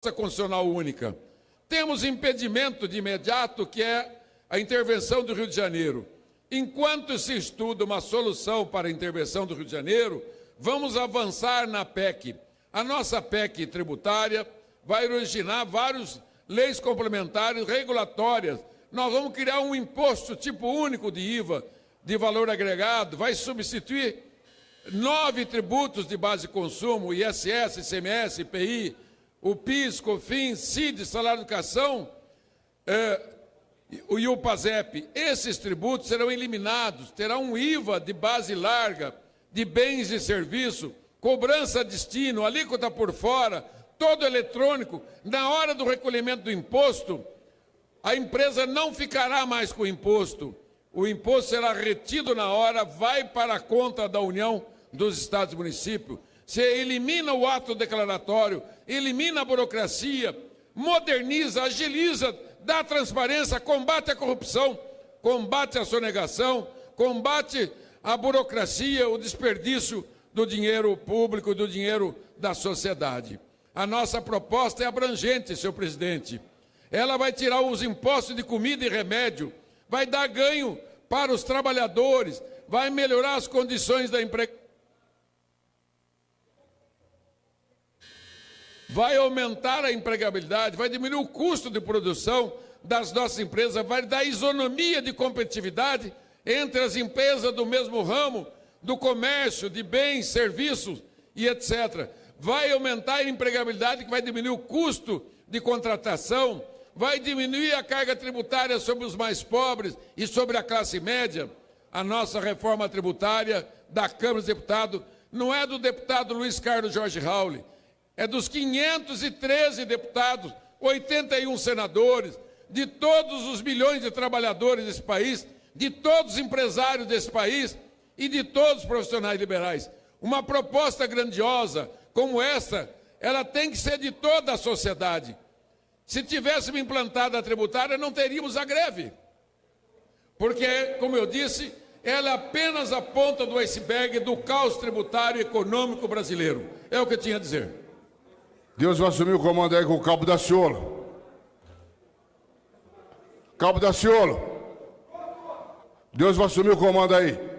constitucional única. Temos impedimento de imediato, que é a intervenção do Rio de Janeiro. Enquanto se estuda uma solução para a intervenção do Rio de Janeiro, vamos avançar na PEC. A nossa PEC tributária vai originar várias leis complementares regulatórias. Nós vamos criar um imposto tipo único de IVA, de valor agregado, vai substituir 9 tributos de base de consumo, ISS, ICMS, IPI, o PIS, COFINS, CID, salário de educação e o PASEP. Esses tributos serão eliminados, terá um IVA de base larga, de bens e serviços, cobrança a destino, alíquota por fora, todo eletrônico. Na hora do recolhimento do imposto, a empresa não ficará mais com o imposto será retido na hora, vai para a conta da União, dos estados e municípios. Você elimina o ato declaratório, elimina a burocracia, moderniza, agiliza, dá transparência, combate a corrupção, combate a sonegação, combate a burocracia, o desperdício do dinheiro público, do dinheiro da sociedade. A nossa proposta é abrangente, senhor presidente. Ela vai tirar os impostos de comida e remédio, vai dar ganho para os trabalhadores, vai melhorar as condições da empregabilidade, vai aumentar a empregabilidade, vai diminuir o custo de produção das nossas empresas, vai dar isonomia de competitividade entre as empresas do mesmo ramo, do comércio, de bens, serviços e etc. Vai aumentar a empregabilidade, que vai diminuir o custo de contratação, vai diminuir a carga tributária sobre os mais pobres e sobre a classe média. A nossa reforma tributária da Câmara dos Deputados não é do deputado Luiz Carlos Jorge Rauli, é dos 513 deputados, 81 senadores, de todos os milhões de trabalhadores desse país, de todos os empresários desse país e de todos os profissionais liberais. Uma proposta grandiosa como essa, ela tem que ser de toda a sociedade. Se tivéssemos implantado a tributária, não teríamos a greve. Porque, como eu disse, ela é apenas a ponta do iceberg do caos tributário e econômico brasileiro. É o que eu tinha a dizer. Deus vai assumir o comando aí com o Cabo Daciolo. Cabo Daciolo. Deus vai assumir o comando aí.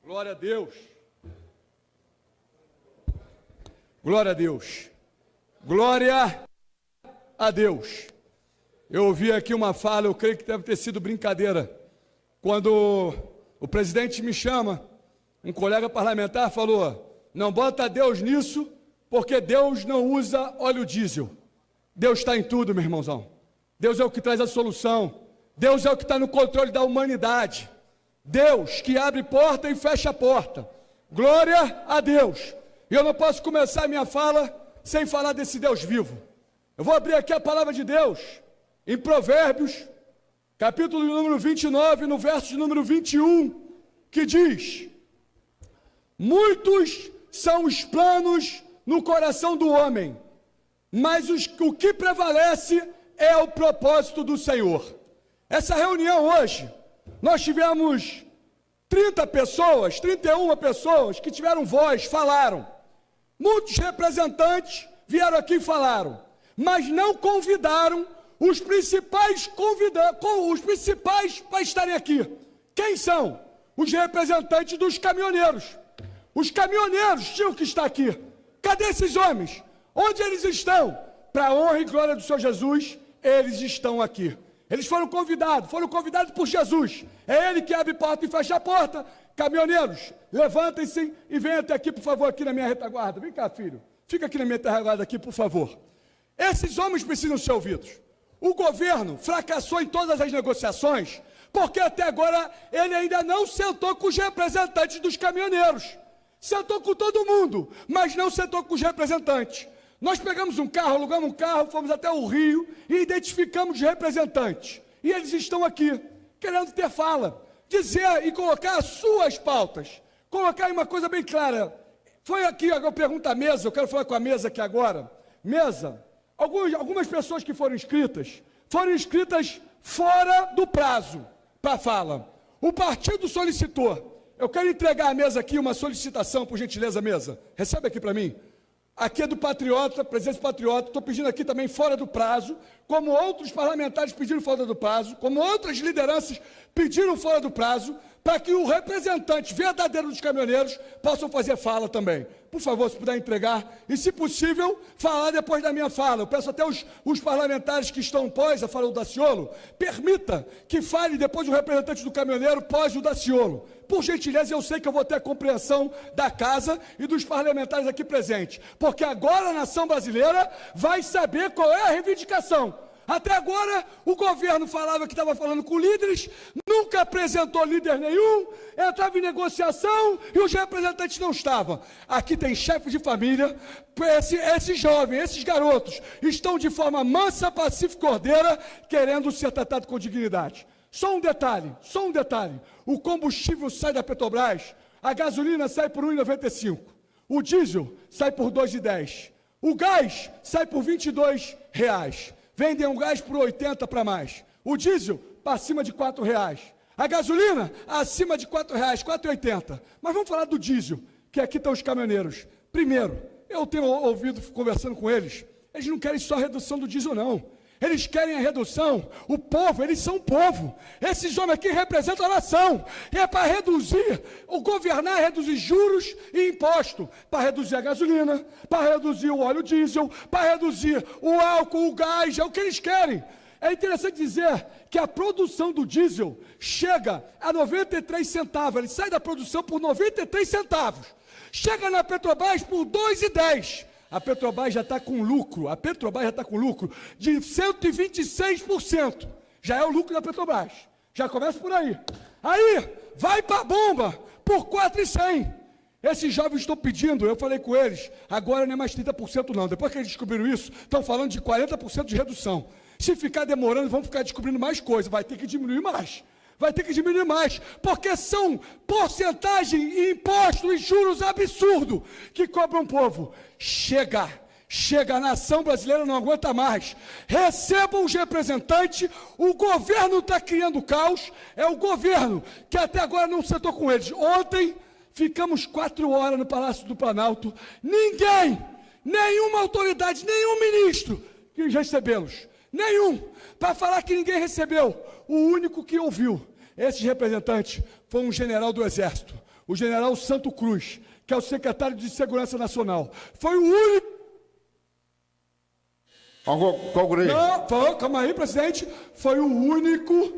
Glória a Deus. Glória a Deus. Glória a Deus. Eu ouvi aqui uma fala, eu creio que deve ter sido brincadeira. Quando o presidente me chama, um colega parlamentar falou: não bota Deus nisso, porque Deus não usa óleo diesel. Deus está em tudo, meu irmãozão. Deus é o que traz a solução. Deus é o que está no controle da humanidade. Deus que abre porta e fecha a porta. Glória a Deus. E eu não posso começar a minha fala sem falar desse Deus vivo. Eu vou abrir aqui a palavra de Deus em Provérbios, capítulo número 29, no verso de número 21, que diz: muitos são os planos no coração do homem, mas o que prevalece é o propósito do Senhor. Essa reunião hoje, nós tivemos 31 pessoas que tiveram voz, falaram. Muitos representantes vieram aqui e falaram, mas não convidaram os principais para estarem aqui. Quem são? Os representantes dos caminhoneiros. Os caminhoneiros tinham que estar aqui. Cadê esses homens? Onde eles estão? Para a honra e glória do Senhor Jesus, eles estão aqui. Eles foram convidados por Jesus. É Ele que abre porta e fecha a porta. Caminhoneiros, levantem-se e venham até aqui, por favor, aqui na minha retaguarda. Vem cá, filho. Fica aqui na minha retaguarda aqui, por favor. Esses homens precisam ser ouvidos. O governo fracassou em todas as negociações, porque até agora ele ainda não sentou com os representantes dos caminhoneiros. Sentou com todo mundo, mas não sentou com os representantes. Nós pegamos um carro, alugamos um carro, fomos até o Rio e identificamos os representantes. E eles estão aqui, querendo ter fala, dizer e colocar as suas pautas. colocar aí uma coisa bem clara. Foi aqui, agora eu pergunto à mesa, eu quero falar com a mesa aqui agora. Mesa, algumas pessoas que foram inscritas fora do prazo para fala. O partido solicitou. Eu quero entregar à mesa aqui uma solicitação, por gentileza, mesa. Recebe aqui para mim. Aqui é do Patriota, presidente Patriota, estou pedindo aqui também fora do prazo, como outros parlamentares pediram fora do prazo, como outras lideranças pediram fora do prazo, para que o representante verdadeiro dos caminhoneiros possam fazer fala também. Por favor, se puder entregar, e se possível, falar depois da minha fala. Eu peço até os parlamentares que estão pós a fala do Daciolo, permita que fale depois o representante do caminhoneiro pós o Daciolo. Por gentileza, eu sei que eu vou ter a compreensão da casa e dos parlamentares aqui presentes, porque agora a nação brasileira vai saber qual é a reivindicação. Até agora, o governo falava que estava falando com líderes, nunca apresentou líder nenhum, entrava em negociação e os representantes não estavam. Aqui tem chefe de família, esses jovens, esses garotos, estão de forma mansa, pacífica e ordeira, querendo ser tratados com dignidade. Só um detalhe, o combustível sai da Petrobras, a gasolina sai por R$ 1,95, o diesel sai por R$ 2,10, o gás sai por R$ 22,00. Vendem um gás por 80 para mais. O diesel para acima de R$ 4,00. A gasolina acima de R$ 4,00, 4,80. Mas vamos falar do diesel, que aqui estão os caminhoneiros. Primeiro, eu tenho ouvido conversando com eles não querem só a redução do diesel, não. Eles querem a redução, o povo, eles são o povo. Esses homens aqui representam a nação. E é para reduzir, o governar, reduzir juros e imposto. Para reduzir a gasolina, para reduzir o óleo diesel, para reduzir o álcool, o gás, é o que eles querem. É interessante dizer que a produção do diesel chega a 93 centavos. Ele sai da produção por 93 centavos. Chega na Petrobras por 2,10. A Petrobras já está com lucro, de 126%. Já é o lucro da Petrobras. Já começa por aí. Aí, vai para a bomba por 4,100. Esses jovens estão pedindo, eu falei com eles, agora não é mais 30% não. Depois que eles descobriram isso, estão falando de 40% de redução. Se ficar demorando, vão ficar descobrindo mais coisas, vai ter que diminuir mais. Porque são porcentagem e imposto e juros absurdos que cobram o povo. Chega, a nação brasileira não aguenta mais. Recebam os representantes, o governo está criando caos, é o governo que até agora não sentou com eles. Ontem, ficamos 4 horas no Palácio do Planalto, nenhuma autoridade, nenhum ministro quis recebê-los. Nenhum, para falar que ninguém recebeu. O único que ouviu esses representantes foi um general do Exército, o general Santo Cruz, que é o secretário de Segurança Nacional. Foi o único... Não, calma aí, presidente. Foi o único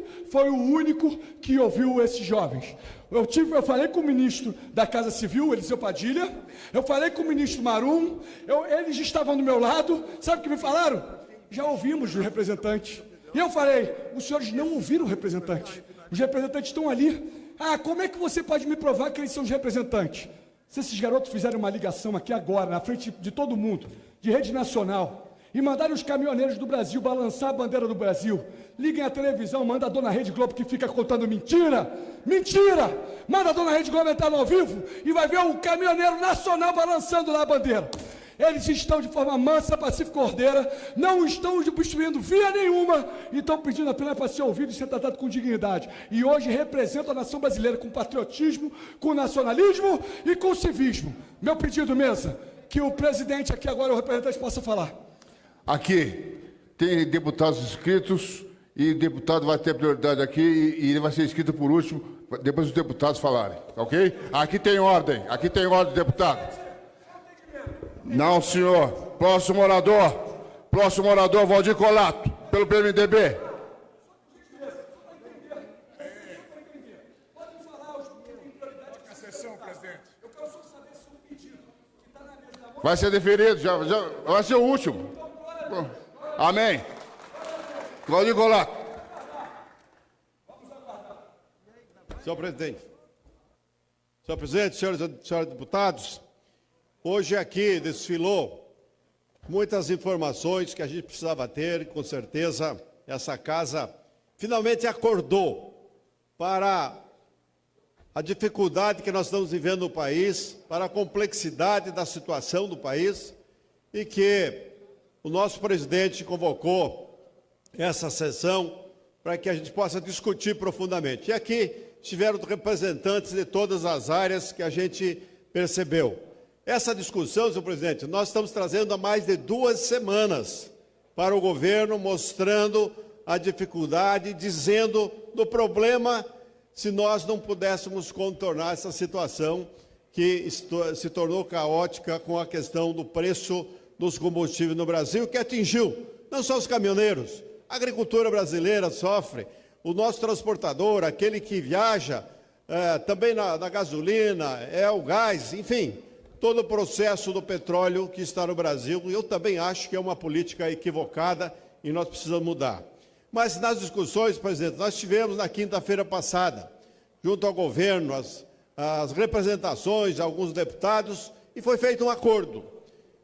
que ouviu esses jovens. Eu falei com o ministro da Casa Civil, Eliseu Padilha, eu falei com o ministro Marum, eles estavam do meu lado, sabe o que me falaram? Já ouvimos os representantes. E eu falei, os senhores não ouviram o representante. Os representantes estão ali. Como é que você pode me provar que eles são os representantes? Se esses garotos fizerem uma ligação aqui agora, na frente de todo mundo, de rede nacional, e mandarem os caminhoneiros do Brasil balançar a bandeira do Brasil, liguem a televisão, manda a dona Rede Globo que fica contando mentira, manda a dona Rede Globo entrar no ao vivo e vai ver o caminhoneiro nacional balançando lá a bandeira. Eles estão de forma mansa, pacífica e ordeira, não estão destruindo via nenhuma e estão pedindo apenas para ser ouvido e ser tratado com dignidade. E hoje representam a nação brasileira com patriotismo, com nacionalismo e com civismo. Meu pedido, mesa, que o presidente aqui agora, o representante, possa falar. Aqui tem deputados inscritos e o deputado vai ter prioridade aqui e ele vai ser inscrito por último, depois os deputados falarem, ok? Aqui tem ordem, deputado. Não, senhor. Próximo orador, Valdir Colato, pelo PMDB. Vai ser deferido, já vai ser o último. Amém. Valdir Colato. Senhor presidente, senhores deputados, hoje aqui desfilou muitas informações que a gente precisava ter, com certeza essa casa finalmente acordou para a dificuldade que nós estamos vivendo no país, para a complexidade da situação do país, e que o nosso presidente convocou essa sessão para que a gente possa discutir profundamente. E aqui estiveram representantes de todas as áreas que a gente percebeu. Essa discussão, senhor presidente, nós estamos trazendo há mais de 2 semanas para o governo, mostrando a dificuldade, dizendo do problema se nós não pudéssemos contornar essa situação que se tornou caótica com a questão do preço dos combustíveis no Brasil, que atingiu não só os caminhoneiros, a agricultura brasileira sofre, o nosso transportador, aquele que viaja, também na gasolina, o gás, enfim, todo o processo do petróleo que está no Brasil. Eu também acho que é uma política equivocada e nós precisamos mudar. Mas nas discussões, presidente, nós tivemos na quinta-feira passada, junto ao governo, as representações de alguns deputados, e foi feito um acordo.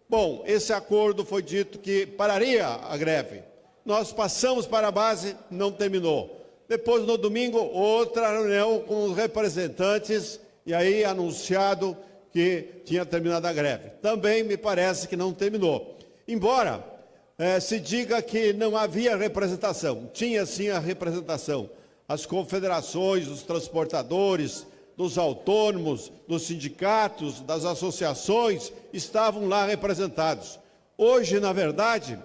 Bom, esse acordo foi dito que pararia a greve. Nós passamos para a base, não terminou. Depois, no domingo, outra reunião com os representantes, e aí anunciado que tinha terminado a greve. Também me parece que não terminou. Embora se diga que não havia representação, tinha sim a representação. As confederações dos transportadores, dos autônomos, dos sindicatos, das associações, estavam lá representados. Hoje, na verdade,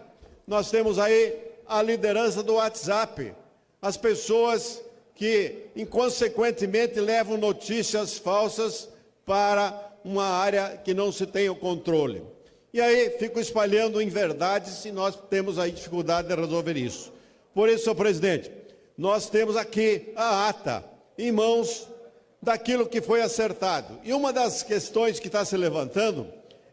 nós temos aí a liderança do WhatsApp, as pessoas que, inconsequentemente, levam notícias falsas para uma área que não se tem o controle. E aí ficam espalhando inverdades e nós temos aí dificuldade de resolver isso. Por isso, senhor presidente, nós temos aqui a ata em mãos daquilo que foi acertado. E uma das questões que está se levantando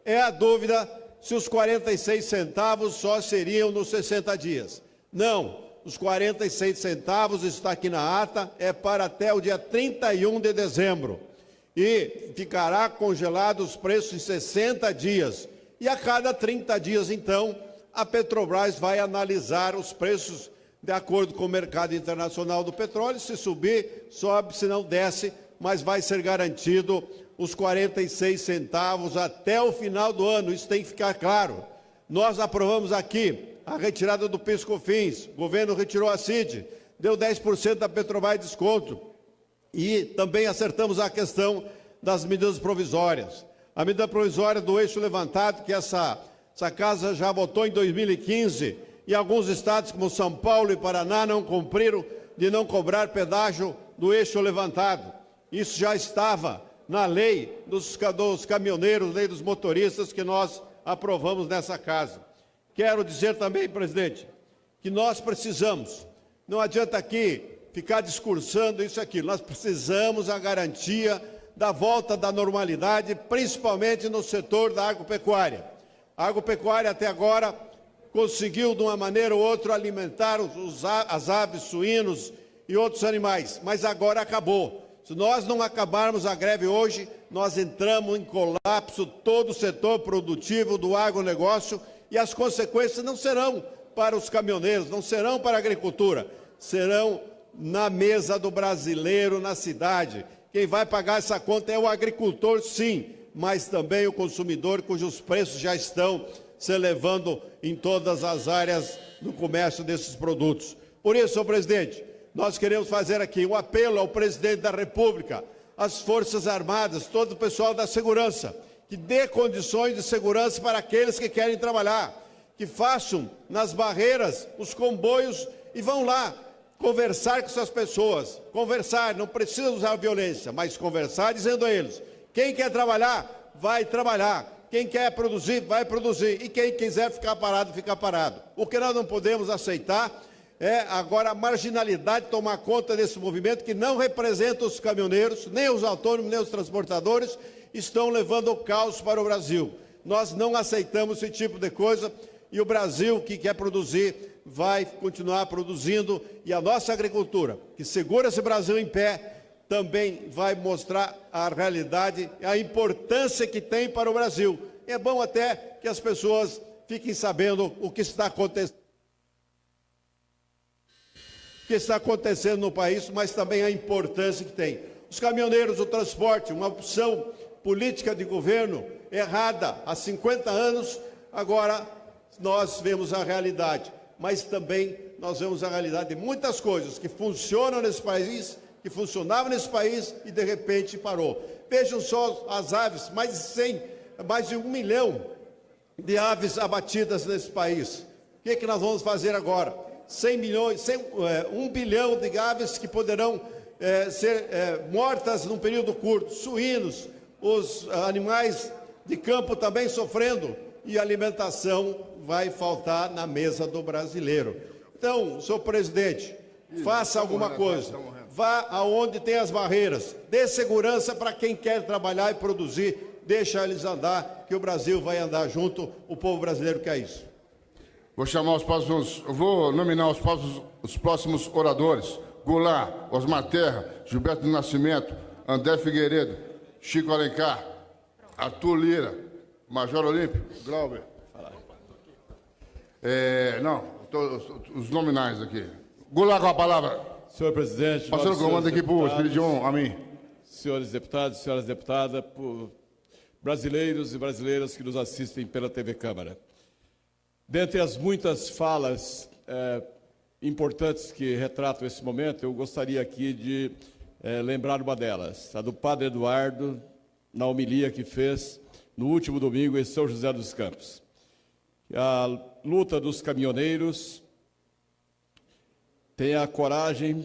é a dúvida se os 46 centavos só seriam nos 60 dias. Não, os 46 centavos, está aqui na ata, é para até o dia 31 de dezembro. E ficará congelado os preços em 60 dias. E a cada 30 dias, então, a Petrobras vai analisar os preços de acordo com o mercado internacional do petróleo. Se subir, sobe, se não desce, mas vai ser garantido os 46 centavos até o final do ano. Isso tem que ficar claro. Nós aprovamos aqui a retirada do PIS/COFINS, o governo retirou a CID, deu 10% da Petrobras de desconto. E também acertamos a questão das medidas provisórias. A medida provisória do eixo levantado, que essa casa já votou em 2015, e alguns estados como São Paulo e Paraná não cumpriram de não cobrar pedágio do eixo levantado. Isso já estava na lei dos caminhoneiros, lei dos motoristas, que nós aprovamos nessa casa. Quero dizer também, presidente, que nós precisamos, não adianta aqui ficar discursando isso aqui, nós precisamos a garantia da volta da normalidade, principalmente no setor da agropecuária. A agropecuária até agora conseguiu, de uma maneira ou outra, alimentar as aves, suínos e outros animais, mas agora acabou. Se nós não acabarmos a greve hoje, nós entramos em colapso todo o setor produtivo do agronegócio e as consequências não serão para os caminhoneiros, não serão para a agricultura, serão na mesa do brasileiro, na cidade. Quem vai pagar essa conta é o agricultor, sim, mas também o consumidor, cujos preços já estão se elevando em todas as áreas do comércio desses produtos. Por isso, senhor presidente, nós queremos fazer aqui um apelo ao presidente da República, às Forças Armadas, todo o pessoal da segurança, que dê condições de segurança para aqueles que querem trabalhar, que façam nas barreiras os comboios e vão lá conversar com essas pessoas, conversar, não precisa usar violência, mas conversar dizendo a eles, quem quer trabalhar, vai trabalhar, quem quer produzir, vai produzir, e quem quiser ficar parado, fica parado. O que nós não podemos aceitar é agora a marginalidade tomar conta desse movimento que não representa os caminhoneiros, nem os autônomos, nem os transportadores, estão levando o caos para o Brasil. Nós não aceitamos esse tipo de coisa e o Brasil que quer produzir vai continuar produzindo e a nossa agricultura, que segura esse Brasil em pé, também vai mostrar a realidade, a importância que tem para o Brasil. É bom até que as pessoas fiquem sabendo o que está acontecendo no país, mas também a importância que tem. Os caminhoneiros, o transporte, uma opção política de governo errada há 50 anos, agora nós vemos a realidade. Mas também nós vemos a realidade de muitas coisas que funcionam nesse país, que funcionavam nesse país e de repente parou. Vejam só as aves, mais de 1 milhão de aves abatidas nesse país. O que nós vamos fazer agora? 1 bilhão de aves que poderão ser mortas num período curto. Suínos, os animais de campo também sofrendo, e a alimentação vai faltar na mesa do brasileiro. Então, senhor presidente, faça alguma coisa. Vá aonde tem as barreiras. Dê segurança para quem quer trabalhar e produzir. Deixa eles andar, que o Brasil vai andar junto. O povo brasileiro quer isso. Vou nominar os próximos oradores. Goulart, Osmar Terra, Gilberto do Nascimento, André Figueiredo, Chico Alencar, Arthur Lira, Major Olímpio, Glauber. Os nominais aqui. Goulart com a palavra. Senhor presidente, passando o comando aqui para o Espiridion, a mim. Senhores deputados, senhoras deputadas, brasileiros e brasileiras que nos assistem pela TV Câmara. Dentre as muitas falas importantes que retratam esse momento, eu gostaria aqui de lembrar uma delas, a do Padre Eduardo, na homilia que fez no último domingo em São José dos Campos. A luta dos caminhoneiros tem a coragem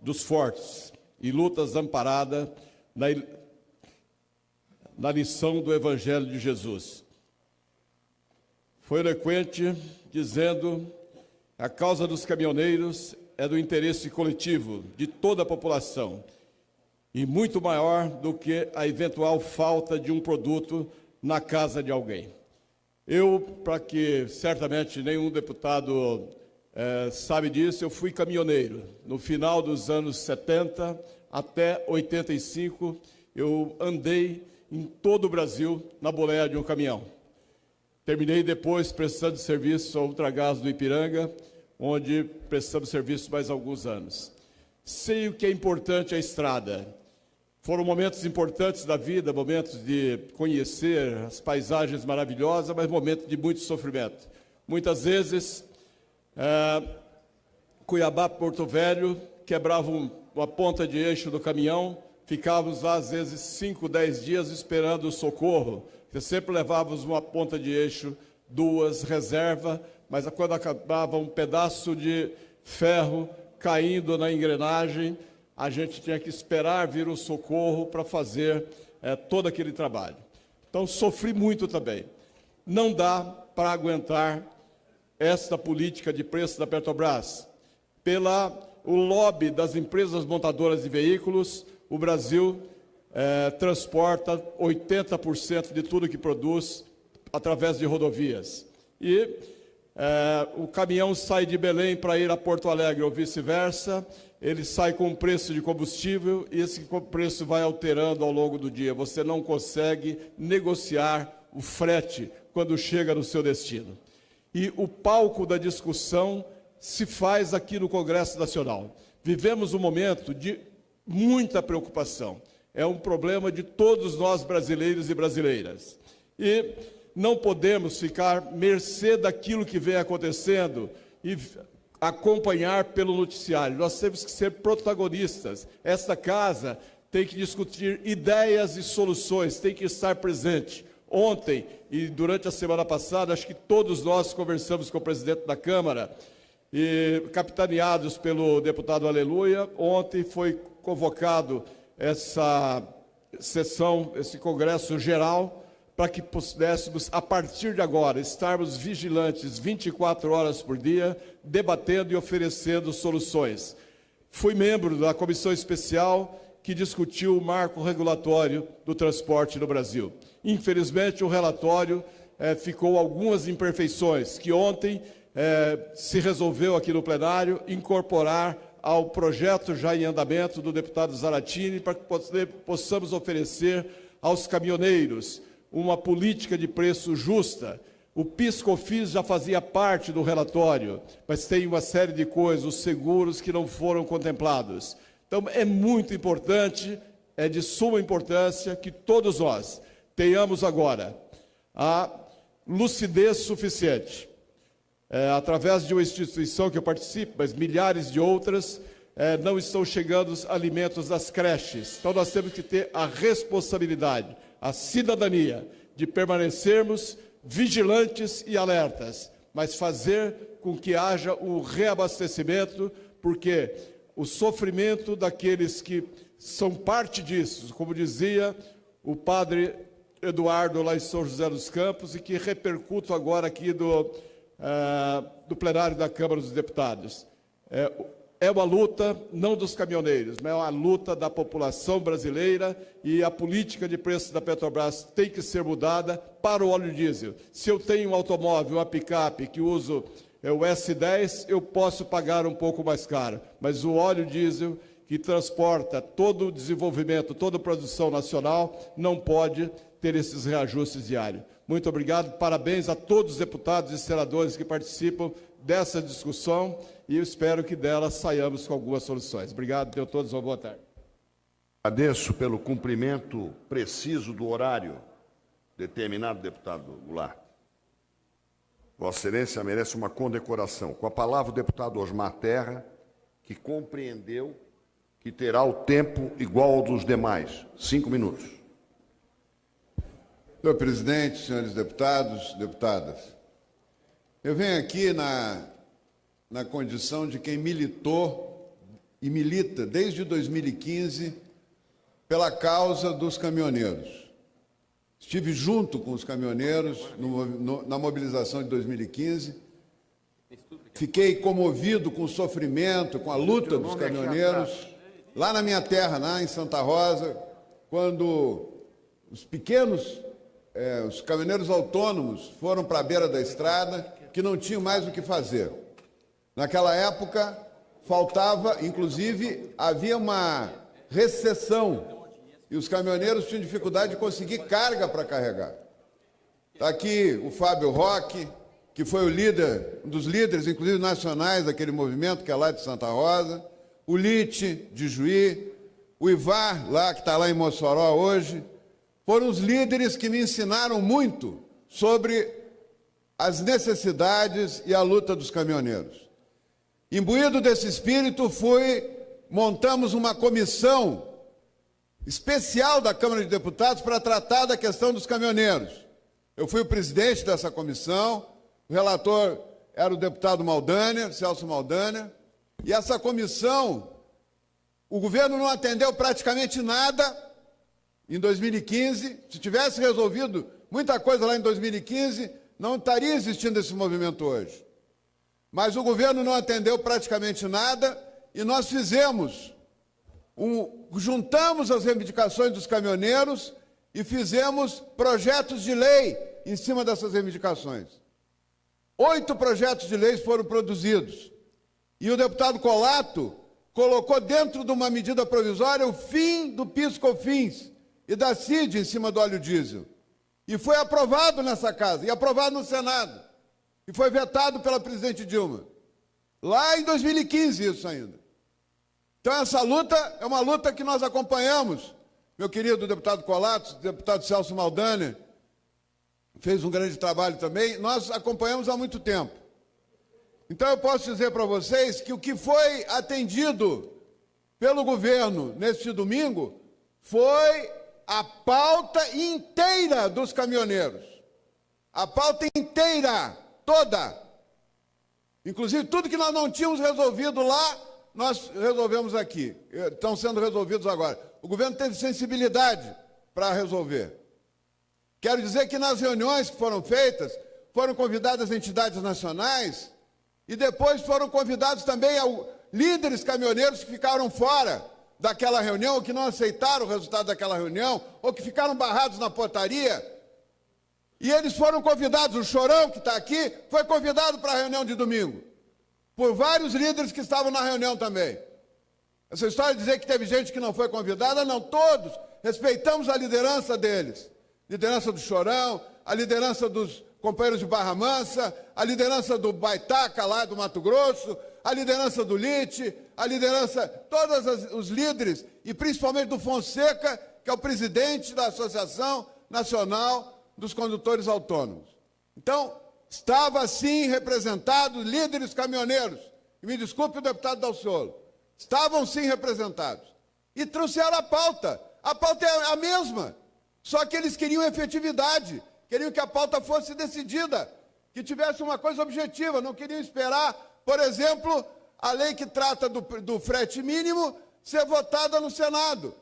dos fortes e lutas amparadas na lição do Evangelho de Jesus. Foi eloquente dizendo que a causa dos caminhoneiros é do interesse coletivo de toda a população e muito maior do que a eventual falta de um produto na casa de alguém. Para que certamente nenhum deputado sabe disso, eu fui caminhoneiro. No final dos anos 70 até 85, eu andei em todo o Brasil na boleia de um caminhão. Terminei depois prestando serviço ao Ultragás do Ipiranga, onde prestamos serviço mais alguns anos. Sei o que é importante a estrada. Foram momentos importantes da vida, momentos de conhecer as paisagens maravilhosas, mas momentos de muito sofrimento. Muitas vezes, Cuiabá-Porto Velho, quebravam uma ponta de eixo do caminhão, ficávamos lá, às vezes, 5, 10 dias esperando o socorro. Sempre levávamos uma ponta de eixo, 2, reserva, mas quando acabava um pedaço de ferro caindo na engrenagem, a gente tinha que esperar vir o socorro para fazer todo aquele trabalho. Então, sofri muito também. Não dá para aguentar esta política de preço da Petrobras. O lobby das empresas montadoras de veículos, o Brasil transporta 80% de tudo que produz através de rodovias. E o caminhão sai de Belém para ir a Porto Alegre ou vice-versa, ele sai com um preço de combustível e esse preço vai alterando ao longo do dia. Você não consegue negociar o frete quando chega no seu destino. E o palco da discussão se faz aqui no Congresso Nacional. Vivemos um momento de muita preocupação. É um problema de todos nós brasileiros e brasileiras. E não podemos ficar mercê daquilo que vem acontecendo e acompanhar pelo noticiário. Nós temos que ser protagonistas. Esta casa tem que discutir ideias e soluções, tem que estar presente. Ontem e durante a semana passada, acho que todos nós conversamos com o presidente da Câmara, e capitaneados pelo deputado Aleluia. Ontem foi convocado essa sessão, esse congresso geral, para que pudéssemos, a partir de agora, estarmos vigilantes 24 horas por dia, debatendo e oferecendo soluções. Fui membro da comissão especial que discutiu o marco regulatório do transporte no Brasil. Infelizmente, o relatório ficou algumas imperfeições, que ontem se resolveu aqui no plenário incorporar ao projeto já em andamento do deputado Zaratini, para que possamos oferecer aos caminhoneiros uma política de preço justa. O PIS/COFINS já fazia parte do relatório, mas tem uma série de coisas, os seguros que não foram contemplados. Então, é muito importante é de suma importância que todos nós tenhamos agora a lucidez suficiente, através de uma instituição que eu participo, mas milhares de outras, não estão chegando os alimentos das creches. Então nós temos que ter a responsabilidade, a cidadania, de permanecermos vigilantes e alertas, mas fazer com que haja um reabastecimento, porque o sofrimento daqueles que são parte disso, como dizia o padre Eduardo lá em São José dos Campos, e que repercuto agora aqui do plenário da Câmara dos Deputados. É uma luta não dos caminhoneiros, mas é uma luta da população brasileira, e a política de preços da Petrobras tem que ser mudada para o óleo diesel. Se eu tenho um automóvel, uma picape que uso o S10, eu posso pagar um pouco mais caro, mas o óleo diesel, que transporta todo o desenvolvimento, toda a produção nacional, não pode ter esses reajustes diários. Muito obrigado, parabéns a todos os deputados e senadores que participam dessa discussão, e eu espero que dela saiamos com algumas soluções. Obrigado, tenham todos uma boa tarde. Agradeço pelo cumprimento preciso do horário determinado, deputado Goulart. Vossa Excelência merece uma condecoração. Com a palavra o deputado Osmar Terra, que compreendeu que terá o tempo igual ao dos demais, 5 minutos. Senhor presidente, senhores deputados, deputadas, eu venho aqui na condição de quem militou e milita desde 2015 pela causa dos caminhoneiros. Estive junto com os caminhoneiros na mobilização de 2015, fiquei comovido com o sofrimento, com a luta dos caminhoneiros, lá na minha terra, lá em Santa Rosa, quando os pequenos, os caminhoneiros autônomos foram para a beira da estrada, que não tinham mais o que fazer. Naquela época, faltava, inclusive, havia uma recessão, e os caminhoneiros tinham dificuldade de conseguir carga para carregar. Está aqui o Fábio Roque, que foi o líder, um dos líderes, inclusive nacionais, daquele movimento, que é lá de Santa Rosa, o Lite, de Juí, o Ivar, lá, que está lá em Mossoró hoje, foram os líderes que me ensinaram muito sobre as necessidades e a luta dos caminhoneiros. Imbuído desse espírito, montamos uma comissão especial da Câmara de Deputados para tratar da questão dos caminhoneiros. Eu fui o presidente dessa comissão, o relator era o deputado Maldaner, Celso Maldaner, e essa comissão, o governo não atendeu praticamente nada em 2015. Se tivesse resolvido muita coisa lá em 2015, não estaria existindo esse movimento hoje. Mas o governo não atendeu praticamente nada, e nós juntamos as reivindicações dos caminhoneiros e fizemos projetos de lei em cima dessas reivindicações. 8 projetos de lei foram produzidos. E o deputado Colato colocou dentro de uma medida provisória o fim do PIS/COFINS e da CID em cima do óleo diesel. E foi aprovado nessa casa, e aprovado no Senado. E foi vetado pela presidente Dilma. Lá em 2015, isso ainda. Então, essa luta é uma luta que nós acompanhamos. Meu querido deputado Colato, deputado Celso Maldaner, fez um grande trabalho também. Nós acompanhamos há muito tempo. Então, eu posso dizer para vocês que o que foi atendido pelo governo neste domingo foi a pauta inteira dos caminhoneiros. A pauta inteira, toda. Inclusive, tudo que nós não tínhamos resolvido lá, nós resolvemos aqui. Estão sendo resolvidos agora. O governo teve sensibilidade para resolver. Quero dizer que nas reuniões que foram feitas, foram convidadas entidades nacionais e depois foram convidados também líderes caminhoneiros que ficaram fora daquela reunião, ou que não aceitaram o resultado daquela reunião, ou que ficaram barrados na portaria. E eles foram convidados, o Chorão, que está aqui, foi convidado para a reunião de domingo, por vários líderes que estavam na reunião também. Essa história de dizer que teve gente que não foi convidada, não, todos respeitamos a liderança deles. Liderança do Chorão, a liderança dos companheiros de Barra Mansa, a liderança do Baitaca lá do Mato Grosso, a liderança do Litte, a liderança, todos os líderes, e principalmente do Fonseca, que é o presidente da Associação Nacional dos Condutores Autônomos. Então, estava sim representados líderes caminhoneiros, e me desculpe o deputado Dalciolo, estavam sim representados, e trouxeram a pauta é a mesma, só que eles queriam efetividade, queriam que a pauta fosse decidida, que tivesse uma coisa objetiva, não queriam esperar, por exemplo, a lei que trata do frete mínimo ser votada no Senado.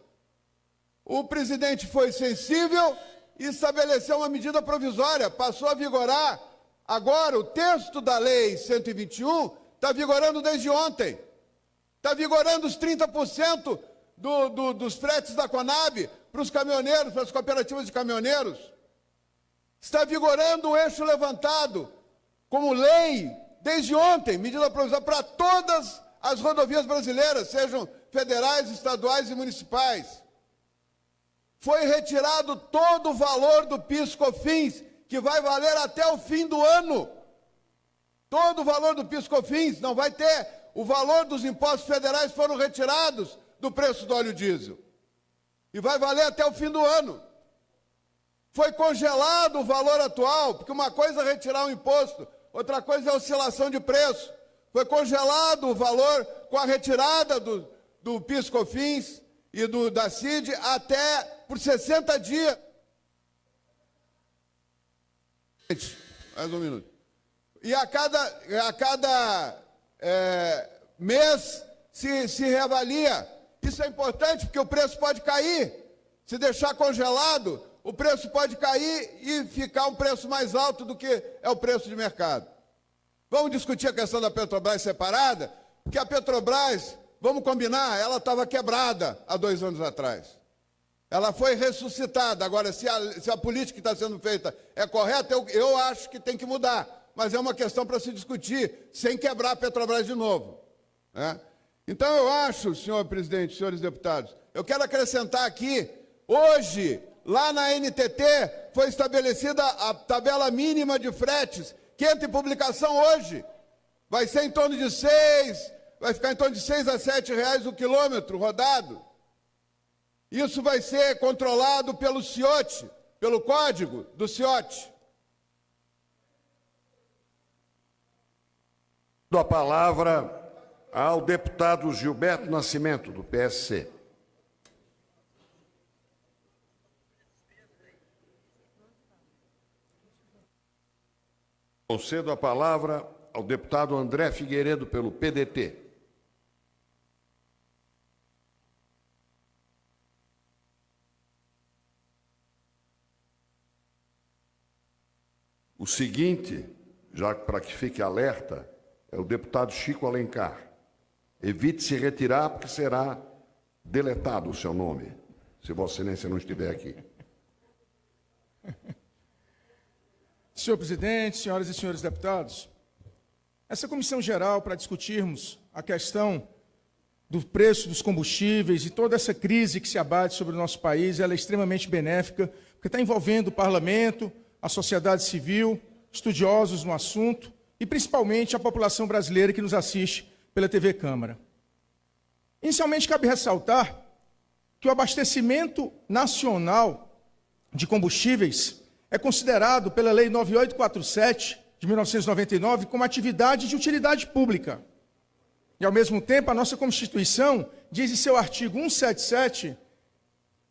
O presidente foi sensível e estabeleceu uma medida provisória, passou a vigorar. Agora, o texto da Lei 121 está vigorando desde ontem. Está vigorando os 30% dos fretes da Conab para os caminhoneiros, para as cooperativas de caminhoneiros. Está vigorando o eixo levantado como lei desde ontem, medida provisória para todas as rodovias brasileiras, sejam federais, estaduais e municipais. Foi retirado todo o valor do PIS/COFINS, que vai valer até o fim do ano. Todo o valor do PIS/COFINS não vai ter. O valor dos impostos federais foram retirados do preço do óleo diesel. E vai valer até o fim do ano. Foi congelado o valor atual, porque uma coisa é retirar o imposto, outra coisa é a oscilação de preço. Foi congelado o valor com a retirada do PIS/COFINS e da CID até por 60 dias. Mais um minuto. E a cada mês se reavalia. Isso é importante porque o preço pode cair. Se deixar congelado, o preço pode cair e ficar um preço mais alto do que é o preço de mercado. Vamos discutir a questão da Petrobras separada, porque a Petrobras, vamos combinar, ela estava quebrada há 2 anos atrás. Ela foi ressuscitada. Agora, se a política que está sendo feita é correta, eu acho que tem que mudar. Mas é uma questão para se discutir, sem quebrar a Petrobras de novo, né? Então, eu acho, senhor presidente, senhores deputados, eu quero acrescentar aqui, hoje, lá na NTT, foi estabelecida a tabela mínima de fretes, que entra em publicação hoje. Vai ser em torno de vai ficar em torno de 6 a 7 reais o quilômetro rodado. Isso vai ser controlado pelo CIOT, pelo código do CIOT. Dou a palavra ao deputado Gilberto Nascimento, do PSC. Concedo a palavra ao deputado André Figueiredo, pelo PDT. O seguinte, já para que fique alerta, é o deputado Chico Alencar. Evite se retirar, porque será deletado o seu nome, se Vossa Excelência não estiver aqui. Senhor presidente, senhoras e senhores deputados, essa comissão geral para discutirmos a questão do preço dos combustíveis e toda essa crise que se abate sobre o nosso país, ela é extremamente benéfica, porque está envolvendo o parlamento, a sociedade civil, estudiosos no assunto e principalmente a população brasileira que nos assiste pela TV Câmara. Inicialmente, cabe ressaltar que o abastecimento nacional de combustíveis é considerado pela Lei 9847, de 1999, como atividade de utilidade pública. E, ao mesmo tempo, a nossa Constituição diz em seu artigo 177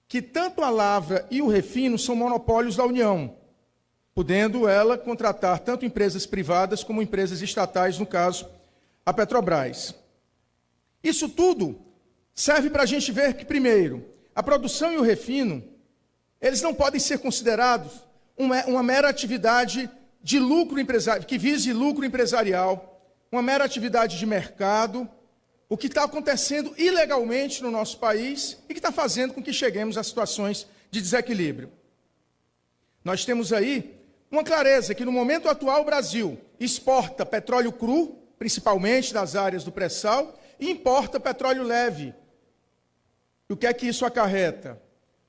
que tanto a lavra e o refino são monopólios da União, podendo ela contratar tanto empresas privadas como empresas estatais, no caso, a Petrobras. Isso tudo serve para a gente ver que, primeiro, a produção e o refino, eles não podem ser considerados uma mera atividade de lucro empresarial, que vise lucro empresarial, uma mera atividade de mercado, o que está acontecendo ilegalmente no nosso país e que está fazendo com que cheguemos a situações de desequilíbrio. Nós temos aí uma clareza que, no momento atual, o Brasil exporta petróleo cru, principalmente das áreas do pré-sal, e importa petróleo leve. E o que é que isso acarreta?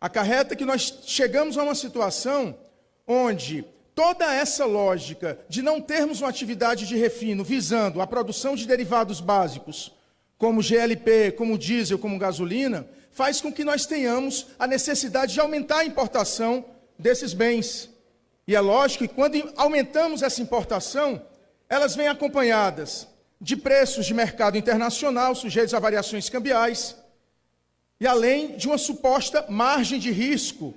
Acarreta que nós chegamos a uma situação onde toda essa lógica de não termos uma atividade de refino visando a produção de derivados básicos, como GLP, como diesel, como gasolina, faz com que nós tenhamos a necessidade de aumentar a importação desses bens. E é lógico que quando aumentamos essa importação, elas vêm acompanhadas de preços de mercado internacional sujeitos a variações cambiais, e além de uma suposta margem de risco,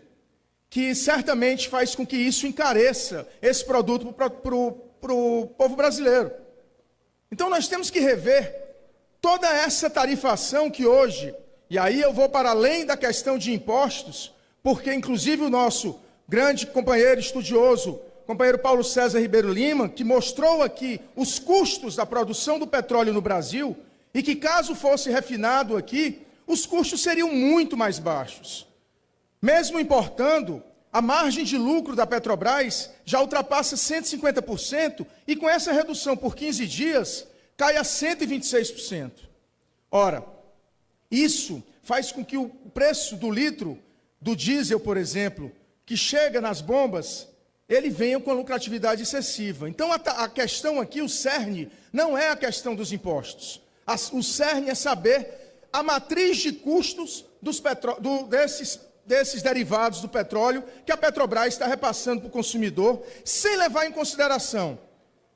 que certamente faz com que isso encareça esse produto para o povo brasileiro. Então nós temos que rever toda essa tarifação que hoje, e aí eu vou para além da questão de impostos, porque inclusive o nosso grande companheiro estudioso, companheiro Paulo César Ribeiro Lima, que mostrou aqui os custos da produção do petróleo no Brasil, e que caso fosse refinado aqui, os custos seriam muito mais baixos. Mesmo importando, a margem de lucro da Petrobras já ultrapassa 150%, e com essa redução por 15 dias, cai a 126%. Ora, isso faz com que o preço do litro do diesel, por exemplo, que chega nas bombas, ele venha com a lucratividade excessiva. Então, a questão aqui, o cerne, não é a questão dos impostos. O cerne é saber a matriz de custos desses derivados do petróleo que a Petrobras está repassando para o consumidor, sem levar em consideração,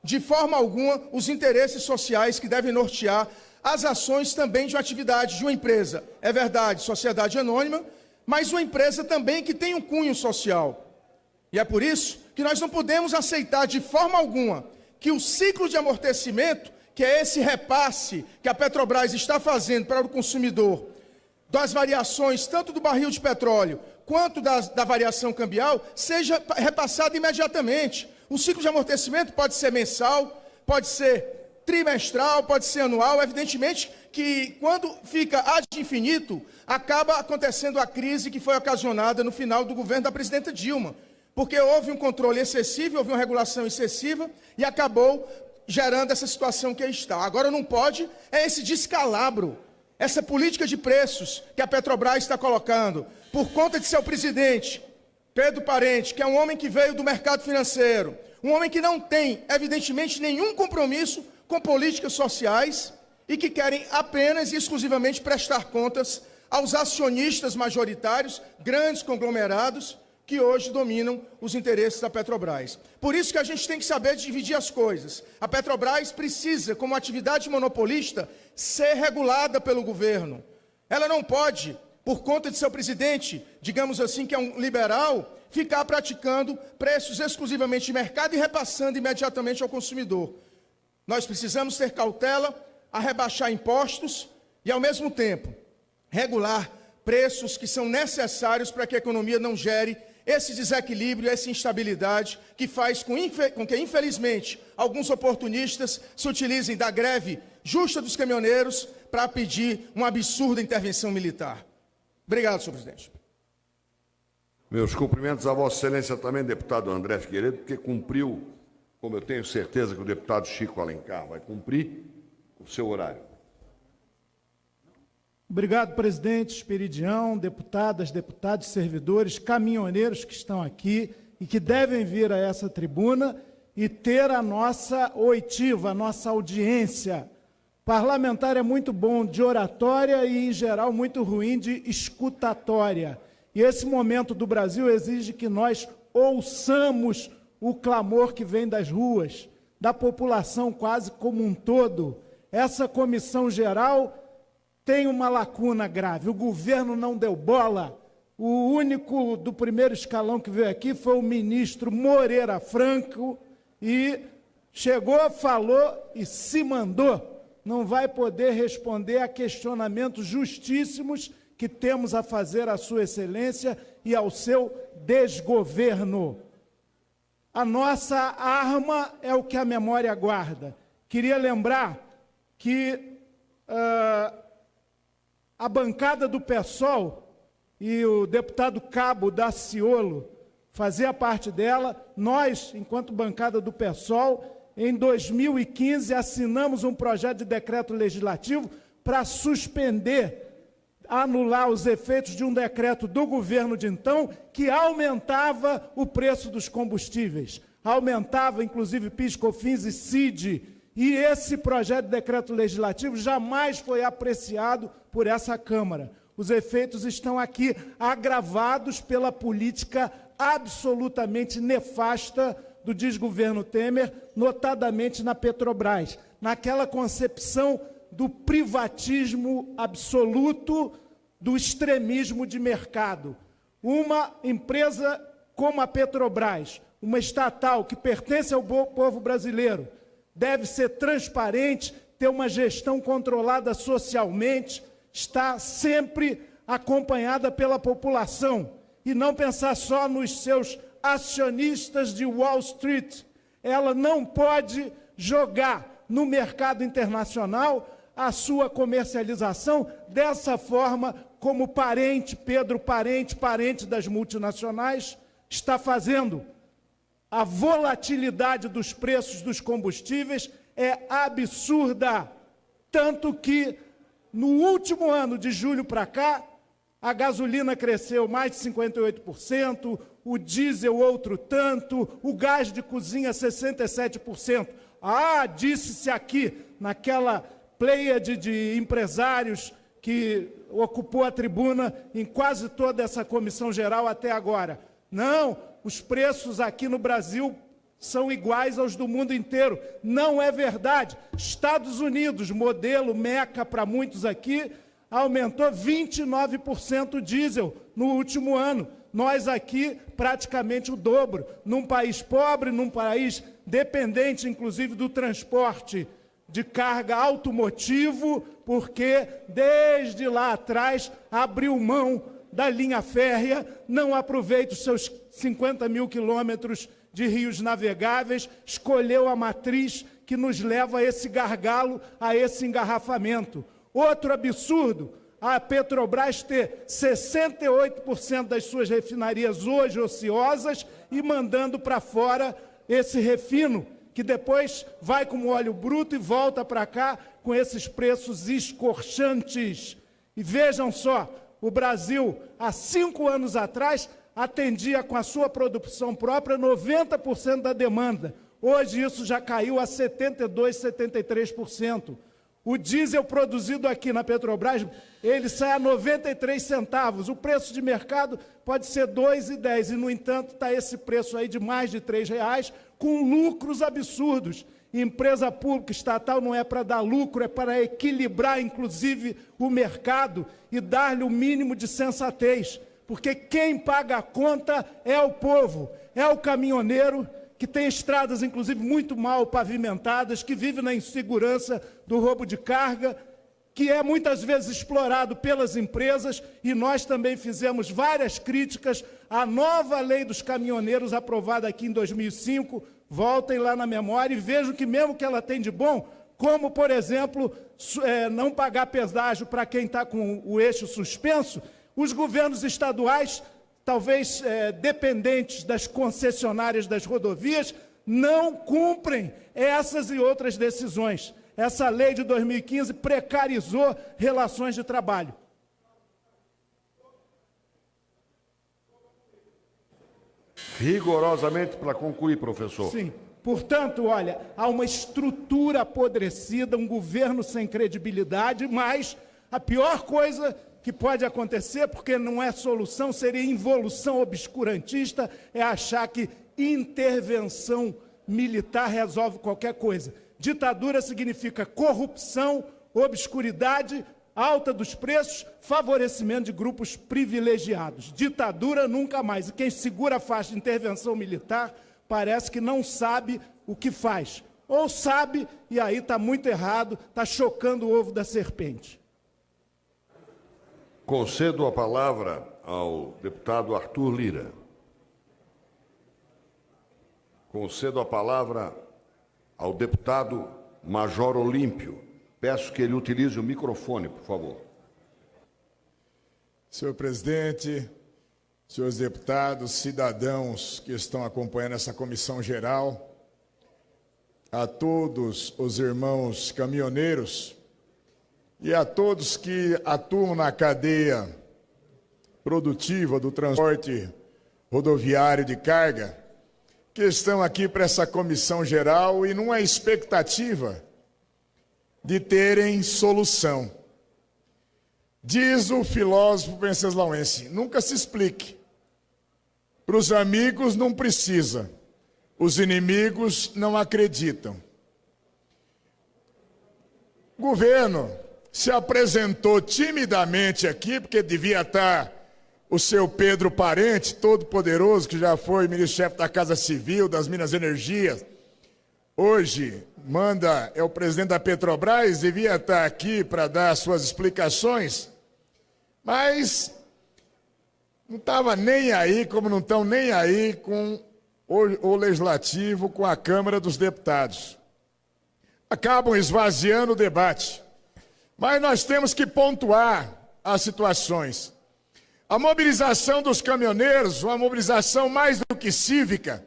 de forma alguma, os interesses sociais que devem nortear as ações também de uma atividade de uma empresa. É verdade, sociedade anônima, mas uma empresa também que tem um cunho social. E é por isso que nós não podemos aceitar de forma alguma que o ciclo de amortecimento, que é esse repasse que a Petrobras está fazendo para o consumidor, das variações tanto do barril de petróleo quanto da variação cambial, seja repassado imediatamente. O ciclo de amortecimento pode ser mensal, pode ser trimestral, pode ser anual. Evidentemente que quando fica ad infinito, acaba acontecendo a crise que foi ocasionada no final do governo da presidenta Dilma, porque houve um controle excessivo, houve uma regulação excessiva e acabou gerando essa situação que aí está. Agora não pode esse descalabro, essa política de preços que a Petrobras está colocando, por conta de seu presidente, Pedro Parente, que é um homem que veio do mercado financeiro, um homem que não tem, evidentemente, nenhum compromisso com políticas sociais e que querem apenas e exclusivamente prestar contas aos acionistas majoritários, grandes conglomerados, que hoje dominam os interesses da Petrobras. Por isso que a gente tem que saber dividir as coisas. A Petrobras precisa, como atividade monopolista, ser regulada pelo governo. Ela não pode, por conta de seu presidente, digamos assim, que é um liberal, ficar praticando preços exclusivamente de mercado e repassando imediatamente ao consumidor. Nós precisamos ter cautela a rebaixar impostos e, ao mesmo tempo, regular preços que são necessários para que a economia não gere esse desequilíbrio, essa instabilidade que faz com que, infelizmente, alguns oportunistas se utilizem da greve justa dos caminhoneiros para pedir uma absurda intervenção militar. Obrigado, senhor presidente. Meus cumprimentos a Vossa Excelência também, deputado André Figueiredo, porque cumpriu, como eu tenho certeza que o deputado Chico Alencar vai cumprir, o seu horário. Obrigado, presidente Esperidião, deputadas, deputados, servidores, caminhoneiros que estão aqui e que devem vir a essa tribuna e ter a nossa oitiva, a nossa audiência. Parlamentar é muito bom de oratória e, em geral, muito ruim de escutatória. E esse momento do Brasil exige que nós ouçamos o clamor que vem das ruas, da população quase como um todo. Essa comissão geral tem uma lacuna grave. O governo não deu bola. O único do primeiro escalão que veio aqui foi o ministro Moreira Franco e chegou, falou e se mandou. Não vai poder responder a questionamentos justíssimos que temos a fazer à Sua Excelência e ao seu desgoverno. A nossa arma é o que a memória guarda. Queria lembrar que a bancada do PSOL e o deputado Cabo Daciolo fazia parte dela. Nós, enquanto bancada do PSOL, em 2015, assinamos um projeto de decreto legislativo para suspender, anular os efeitos de um decreto do governo de então, que aumentava o preço dos combustíveis. aumentava inclusive PIS, COFINS e CID, e esse projeto de decreto legislativo jamais foi apreciado por essa Câmara. Os efeitos estão aqui, agravados pela política absolutamente nefasta do desgoverno Temer, notadamente na Petrobras, naquela concepção do privatismo absoluto, do extremismo de mercado. Uma empresa como a Petrobras, uma estatal que pertence ao povo brasileiro, deve ser transparente, ter uma gestão controlada socialmente, estar sempre acompanhada pela população e não pensar só nos seus acionistas de Wall Street. Ela não pode jogar no mercado internacional a sua comercialização dessa forma como Pedro Parente das multinacionais, está fazendo. A volatilidade dos preços dos combustíveis é absurda, tanto que no último ano, de julho para cá, a gasolina cresceu mais de 58%, o diesel outro tanto, o gás de cozinha 67%. Disse-se aqui, naquela pleiade de empresários que ocupou a tribuna em quase toda essa comissão geral até agora. Não, os preços aqui no Brasil são iguais aos do mundo inteiro. Não é verdade. Estados Unidos, modelo meca para muitos aqui, aumentou 29% o diesel no último ano. Nós aqui, praticamente o dobro. Num país pobre, num país dependente, inclusive, do transporte de carga automotivo, porque desde lá atrás abriu mão da linha férrea, não aproveita os seus 50 mil quilômetros de rios navegáveis, escolheu a matriz que nos leva a esse gargalo, a esse engarrafamento. Outro absurdo, a Petrobras ter 68% das suas refinarias hoje ociosas e mandando para fora esse refino, que depois vai como óleo bruto e volta para cá com esses preços escorchantes. E vejam só, o Brasil, há 5 anos atrás, atendia com a sua produção própria 90% da demanda. Hoje isso já caiu a 72%, 73%. O diesel produzido aqui na Petrobras, ele sai a 93 centavos. O preço de mercado pode ser R$ 2,10. E, no entanto, está esse preço aí de mais de R$ 3,00, com lucros absurdos. Empresa pública estatal não é para dar lucro, é para equilibrar, inclusive, o mercado e dar-lhe o mínimo de sensatez. Porque quem paga a conta é o povo, é o caminhoneiro, que tem estradas, inclusive, muito mal pavimentadas, que vive na insegurança do roubo de carga, que é muitas vezes explorado pelas empresas, e nós também fizemos várias críticas à nova lei dos caminhoneiros, aprovada aqui em 2005, voltem lá na memória e vejam que mesmo que ela tem de bom, como, por exemplo, não pagar pedágio para quem está com o eixo suspenso, os governos estaduais, talvez dependentes das concessionárias das rodovias, não cumprem essas e outras decisões. Essa lei de 2015 precarizou relações de trabalho. Rigorosamente para concluir, professor. Sim. Portanto, olha, há uma estrutura apodrecida, um governo sem credibilidade, mas a pior coisa que pode acontecer, porque não é solução, seria involução obscurantista, é achar que intervenção militar resolve qualquer coisa. Ditadura significa corrupção, obscuridade, alta dos preços, favorecimento de grupos privilegiados. Ditadura nunca mais. E quem segura a faixa de intervenção militar parece que não sabe o que faz. Ou sabe, e aí está muito errado, está chocando o ovo da serpente. Concedo a palavra ao deputado Arthur Lira. Concedo a palavra ao deputado Major Olímpio. Peço que ele utilize o microfone, por favor. Senhor presidente, senhores deputados, cidadãos que estão acompanhando essa comissão geral, a todos os irmãos caminhoneiros, e a todos que atuam na cadeia produtiva do transporte rodoviário de carga, que estão aqui para essa comissão geral e numa expectativa de terem solução. Diz o filósofo vencesauense, nunca se explique. Para os amigos não precisa, os inimigos não acreditam. O governo se apresentou timidamente aqui, porque devia estar o seu Pedro Parente, todo poderoso, que já foi ministro-chefe da Casa Civil, das Minas e Energias. Hoje é o presidente da Petrobras, devia estar aqui para dar suas explicações, mas não estava nem aí, como não estão nem aí com o Legislativo, com a Câmara dos Deputados. Acabam esvaziando o debate. Mas nós temos que pontuar as situações. A mobilização dos caminhoneiros, uma mobilização mais do que cívica,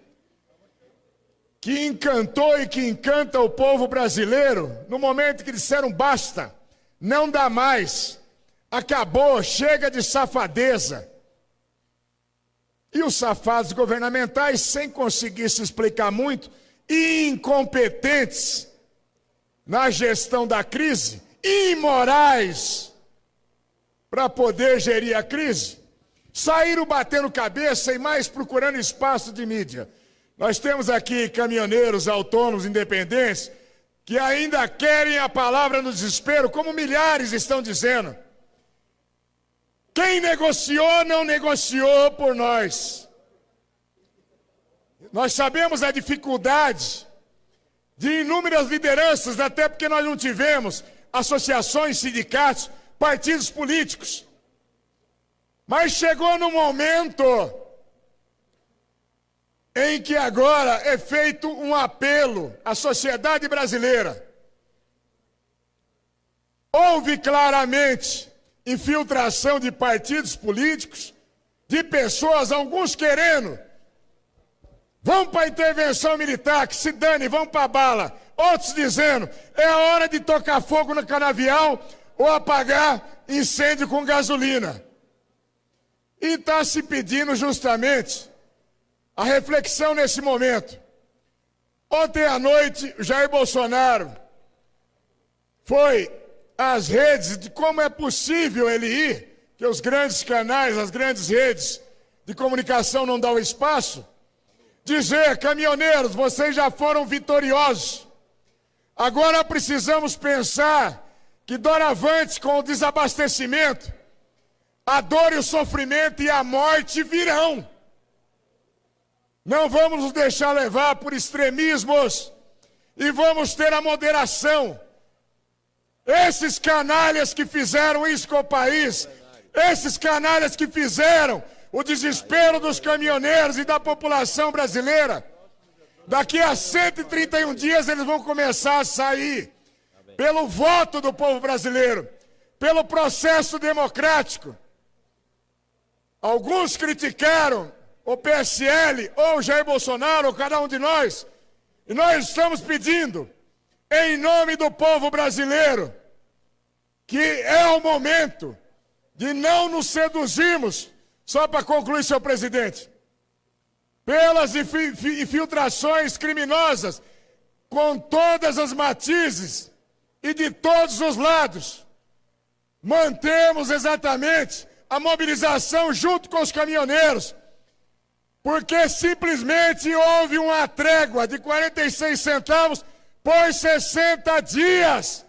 que encantou e que encanta o povo brasileiro, no momento que disseram basta, não dá mais, acabou, chega de safadeza. E os safados governamentais, sem conseguir se explicar muito, incompetentes na gestão da crise, imorais para poder gerir a crise, saíram batendo cabeça e mais procurando espaço de mídia. Nós temos aqui caminhoneiros autônomos independentes que ainda querem a palavra no desespero, como milhares estão dizendo. Quem negociou, não negociou por nós. Nós sabemos a dificuldade de inúmeras lideranças, até porque nós não tivemos associações, sindicatos, partidos políticos. Mas chegou no momento em que agora é feito um apelo à sociedade brasileira. Houve claramente infiltração de partidos políticos, de pessoas, alguns querendo, vão para a intervenção militar, que se dane, vão para a bala. Outros dizendo, é a hora de tocar fogo no canavial ou apagar incêndio com gasolina. E está se pedindo justamente a reflexão nesse momento. Ontem à noite, Jair Bolsonaro foi às redes de como é possível ele ir, que os grandes canais, as grandes redes de comunicação não dão espaço, dizer, caminhoneiros, vocês já foram vitoriosos. Agora precisamos pensar que doravante com o desabastecimento, a dor e o sofrimento e a morte virão. Não vamos nos deixar levar por extremismos e vamos ter a moderação. Esses canalhas que fizeram isso com o país, esses canalhas que fizeram o desespero dos caminhoneiros e da população brasileira, daqui a 131 dias eles vão começar a sair pelo voto do povo brasileiro, pelo processo democrático. Alguns criticaram o PSL ou o Jair Bolsonaro, ou cada um de nós, e nós estamos pedindo, em nome do povo brasileiro, que é o momento de não nos seduzirmos, só para concluir, senhor presidente, pelas infiltrações criminosas, com todas as matizes e de todos os lados. Mantemos exatamente a mobilização junto com os caminhoneiros, porque simplesmente houve uma trégua de 46 centavos por 60 dias.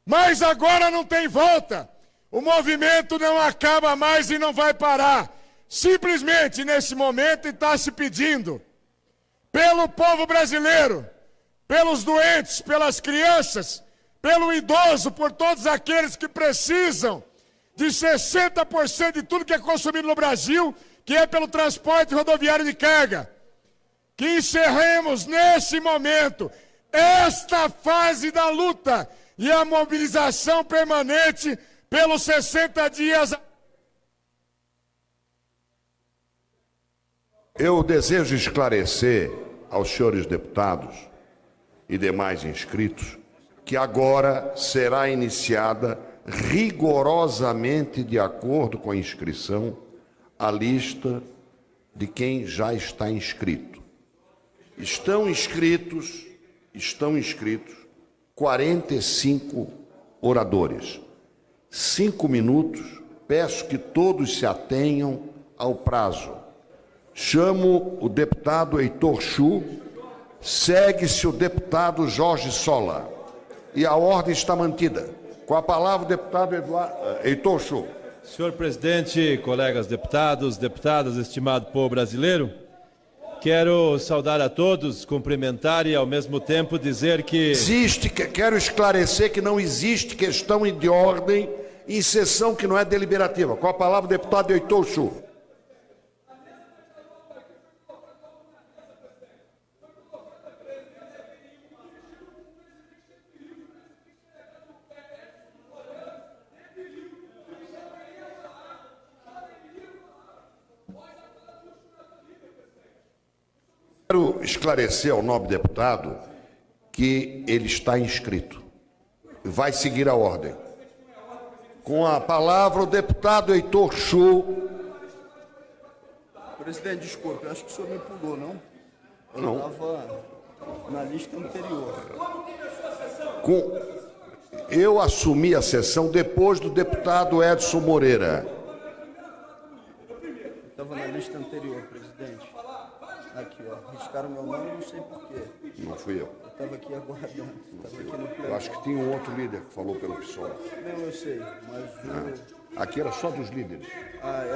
Mas agora não tem volta. O movimento não acaba mais e não vai parar. Simplesmente, nesse momento, está se pedindo, pelo povo brasileiro, pelos doentes, pelas crianças, pelo idoso, por todos aqueles que precisam de 60% de tudo que é consumido no Brasil, que é pelo transporte rodoviário de carga, que encerremos nesse momento esta fase da luta e a mobilização permanente pelos 60 dias. Eu desejo esclarecer aos senhores deputados e demais inscritos que agora será iniciada rigorosamente de acordo com a inscrição a lista de quem já está inscrito. Estão inscritos 45 oradores. 5 minutos, peço que todos se atenham ao prazo. Chamo o deputado Heitor Chu, segue-se o deputado Jorge Sola. E a ordem está mantida. Com a palavra o deputado Heitor Chu. Senhor presidente, colegas deputados, deputadas, estimado povo brasileiro, quero saudar a todos, cumprimentar e ao mesmo tempo dizer que... Quero esclarecer que não existe questão de ordem em sessão que não é deliberativa. Com a palavra o deputado Heitor Chu. Quero esclarecer ao nobre deputado que ele está inscrito. Vai seguir a ordem. Com a palavra, o deputado Heitor Chu. Presidente, desculpe, eu acho que o senhor me pulou, não? Não. Eu estava na lista anterior. Eu assumi a sessão depois do deputado Edson Moreira. Eu estava na lista anterior, presidente. Aqui, ó. Riscaram meu nome, não sei porquê. Não fui eu. Eu estava aqui aguardando. Estava aqui no pleno. Eu acho que tinha um outro líder que falou pelo PSOL. Não, eu sei, mas Aqui era só dos líderes.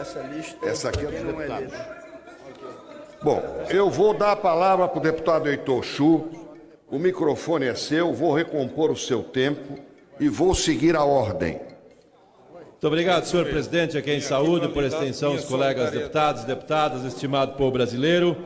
essa lista... Essa aqui é dos não deputados. líder. Bom, eu vou dar a palavra para o deputado Heitor Chu. O microfone é seu, vou recompor o seu tempo e vou seguir a ordem. Muito obrigado, senhor presidente, a quem saúde, por extensão, os colegas deputados, deputadas, estimado povo brasileiro.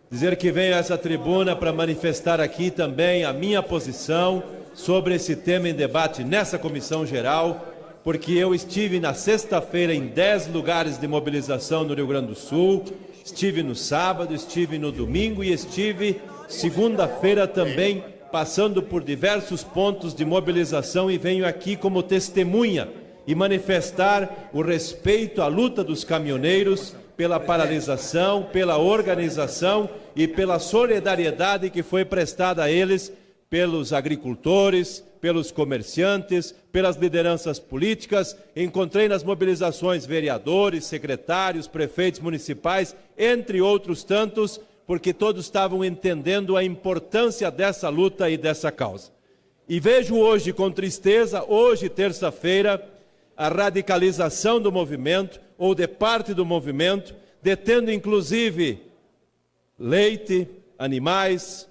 Dizer que venho a essa tribuna para manifestar aqui também a minha posição sobre esse tema em debate nessa comissão geral, porque eu estive na sexta-feira em 10 lugares de mobilização no Rio Grande do Sul, estive no sábado, estive no domingo e estive segunda-feira também passando por diversos pontos de mobilização e venho aqui como testemunha e manifestar o respeito à luta dos caminhoneiros pela paralisação, pela organização e pela solidariedade que foi prestada a eles pelos agricultores, pelos comerciantes, pelas lideranças políticas. Encontrei nas mobilizações vereadores, secretários, prefeitos municipais, entre outros tantos, porque todos estavam entendendo a importância dessa luta e dessa causa. E vejo hoje com tristeza, hoje terça-feira, a radicalização do movimento, ou de parte do movimento, detendo inclusive leite, animais,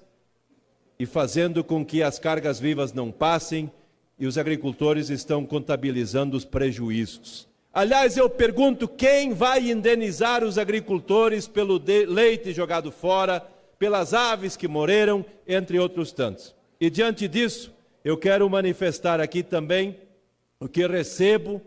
e fazendo com que as cargas vivas não passem, e os agricultores estão contabilizando os prejuízos. Aliás, eu pergunto, quem vai indenizar os agricultores pelo leite jogado fora, pelas aves que morreram, entre outros tantos? E diante disso, eu quero manifestar aqui também o que recebo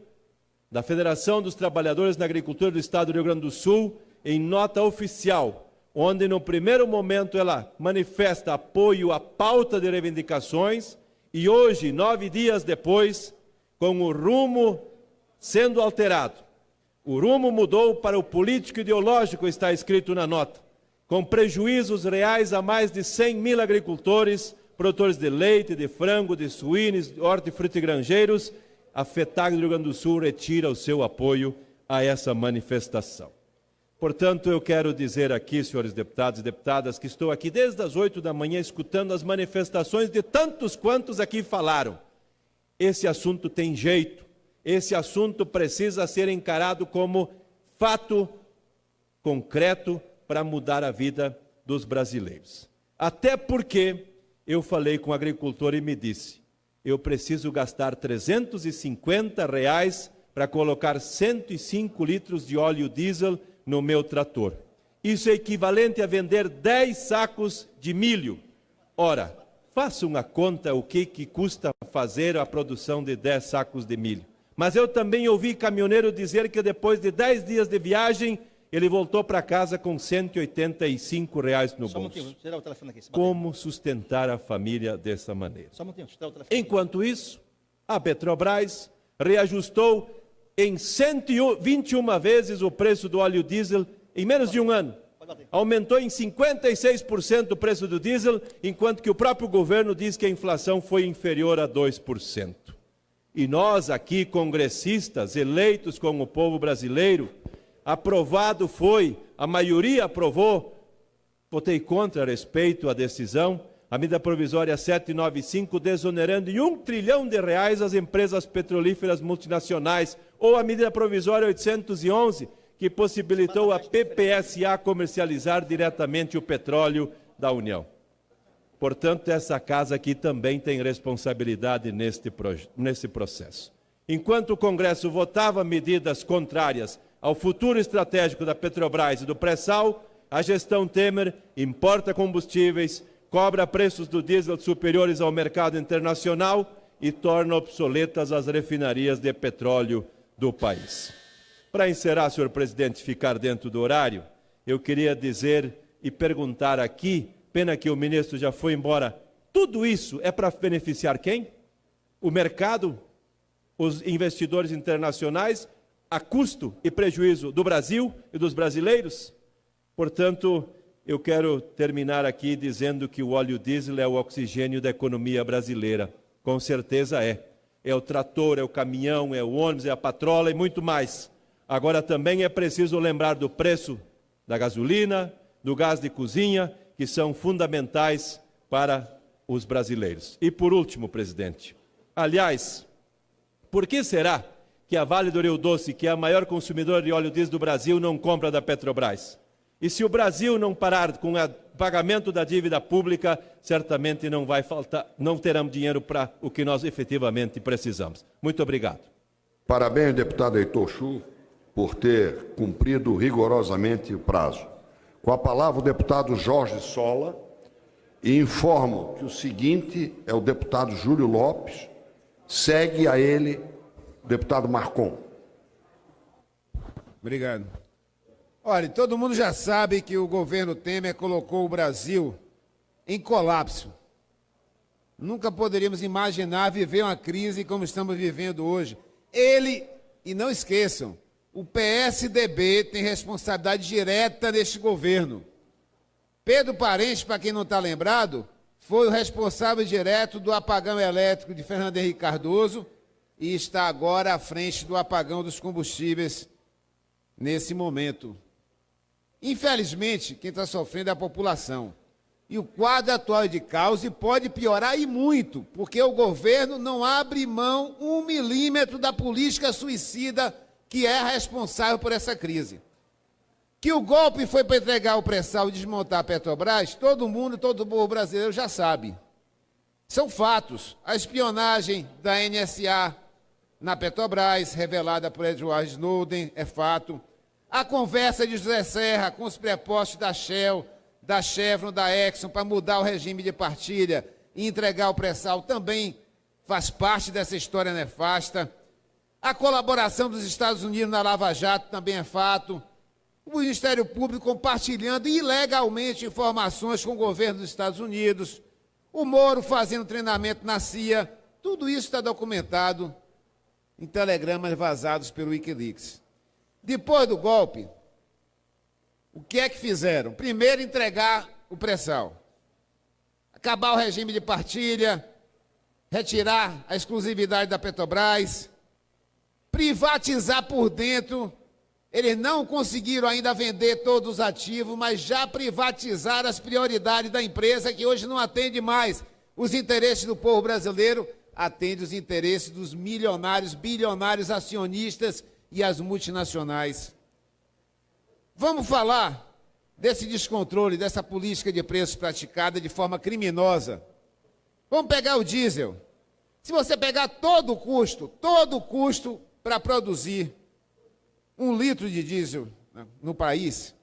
da Federação dos Trabalhadores na Agricultura do Estado do Rio Grande do Sul, em nota oficial, onde no primeiro momento ela manifesta apoio à pauta de reivindicações e hoje, 9 dias depois, com o rumo sendo alterado. O rumo mudou para o político ideológico, está escrito na nota, com prejuízos reais a mais de 100 mil agricultores, produtores de leite, de frango, de suínos, hortifruti e granjeiros, a FETAG do Rio Grande do Sul retira o seu apoio a essa manifestação. Portanto, eu quero dizer aqui, senhores deputados e deputadas, que estou aqui desde as 8 da manhã escutando as manifestações de tantos quantos aqui falaram. Esse assunto tem jeito, esse assunto precisa ser encarado como fato concreto para mudar a vida dos brasileiros. Até porque eu falei com o agricultor e me disse, eu preciso gastar R$350 para colocar 105 litros de óleo diesel no meu trator. Isso é equivalente a vender 10 sacos de milho. Ora, faça uma conta o que custa fazer a produção de 10 sacos de milho. Mas eu também ouvi caminhoneiro dizer que depois de 10 dias de viagem, ele voltou para casa com R$185 no bolso. Como sustentar a família dessa maneira? Enquanto isso, a Petrobras reajustou em 121 vezes o preço do óleo diesel em menos de um ano. Aumentou em 56% o preço do diesel, enquanto que o próprio governo diz que a inflação foi inferior a 2%. E nós aqui, congressistas, eleitos com o povo brasileiro, aprovado foi, a maioria aprovou, votei contra a respeito à decisão, a medida provisória 795, desonerando em R$1 trilhão as empresas petrolíferas multinacionais, ou a medida provisória 811, que possibilitou a PPSA comercializar diretamente o petróleo da União. Portanto, essa casa aqui também tem responsabilidade nesse processo. Enquanto o Congresso votava medidas contrárias ao futuro estratégico da Petrobras e do pré-sal, a gestão Temer importa combustíveis, cobra preços do diesel superiores ao mercado internacional e torna obsoletas as refinarias de petróleo do país. Para encerrar, senhor presidente, ficar dentro do horário, eu queria dizer e perguntar aqui, pena que o ministro já foi embora, tudo isso é para beneficiar quem? O mercado, os investidores internacionais, a custo e prejuízo do Brasil e dos brasileiros? Portanto, eu quero terminar aqui dizendo que o óleo diesel é o oxigênio da economia brasileira. Com certeza é. É o trator, é o caminhão, é o ônibus, é a patrola e muito mais. Agora também é preciso lembrar do preço da gasolina, do gás de cozinha, que são fundamentais para os brasileiros. E por último, presidente, aliás, por que será que a Vale do Rio Doce, que é a maior consumidora de óleo diesel do Brasil, não compra da Petrobras? E se o Brasil não parar com o pagamento da dívida pública, certamente não vai faltar, não teremos dinheiro para o que nós efetivamente precisamos. Muito obrigado. Parabéns, deputado Heitor Chu, por ter cumprido rigorosamente o prazo. Com a palavra o deputado Jorge Sola, e informo que o seguinte é o deputado Júlio Lopes, segue a ele o deputado Marcon. Obrigado. Olha, todo mundo já sabe que o governo Temer colocou o Brasil em colapso. Nunca poderíamos imaginar viver uma crise como estamos vivendo hoje. E não esqueçam, o PSDB tem responsabilidade direta neste governo. Pedro Parente, para quem não está lembrado, foi o responsável direto do apagão elétrico de Fernando Henrique Cardoso e está agora à frente do apagão dos combustíveis nesse momento. Infelizmente, quem está sofrendo é a população. E o quadro atual é de caos e pode piorar e muito, porque o governo não abre mão 1 milímetro da política suicida que é responsável por essa crise. Que o golpe foi para entregar o pré-sal e desmontar a Petrobras, todo o povo brasileiro já sabe. São fatos. A espionagem da NSA na Petrobras, revelada por Edward Snowden, é fato. A conversa de José Serra com os prepostos da Shell, da Chevron, da Exxon, para mudar o regime de partilha e entregar o pré-sal, também faz parte dessa história nefasta. A colaboração dos Estados Unidos na Lava Jato também é fato. O Ministério Público compartilhando ilegalmente informações com o governo dos Estados Unidos. O Moro fazendo treinamento na CIA. Tudo isso está documentado em telegramas vazados pelo Wikileaks. Depois do golpe, o que é que fizeram? Primeiro, entregar o pré-sal. Acabar o regime de partilha, retirar a exclusividade da Petrobras, privatizar por dentro. Eles não conseguiram ainda vender todos os ativos, mas já privatizaram as prioridades da empresa, que hoje não atende mais os interesses do povo brasileiro, atende os interesses dos milionários, bilionários acionistas e as multinacionais. Vamos falar desse descontrole, dessa política de preços praticada de forma criminosa. Vamos pegar o diesel. Se você pegar todo o custo para produzir 1 litro de diesel no país,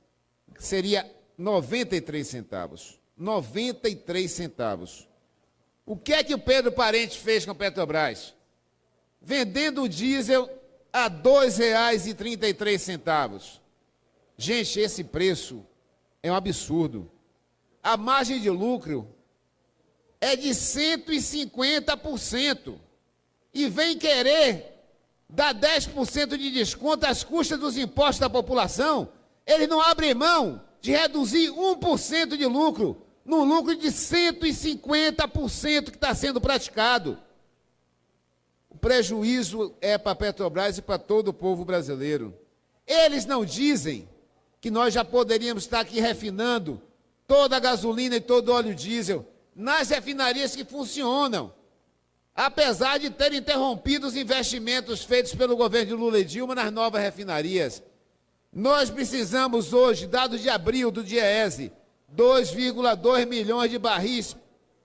seria 93 centavos. 93 centavos. O que é que o Pedro Parente fez com a Petrobras? Vendendo o diesel a R$ 2,33. Gente, esse preço é um absurdo. A margem de lucro é de 150%. E vem querer dar 10% de desconto às custas dos impostos da população. Eles não abrem mão de reduzir 1% de lucro, no lucro de 150% que está sendo praticado. O prejuízo é para a Petrobras e para todo o povo brasileiro. Eles não dizem que nós já poderíamos estar aqui refinando toda a gasolina e todo o óleo diesel nas refinarias que funcionam, apesar de terem interrompido os investimentos feitos pelo governo de Lula e Dilma nas novas refinarias. Nós precisamos hoje, dados de abril do DIEESE, 2,2 milhões de barris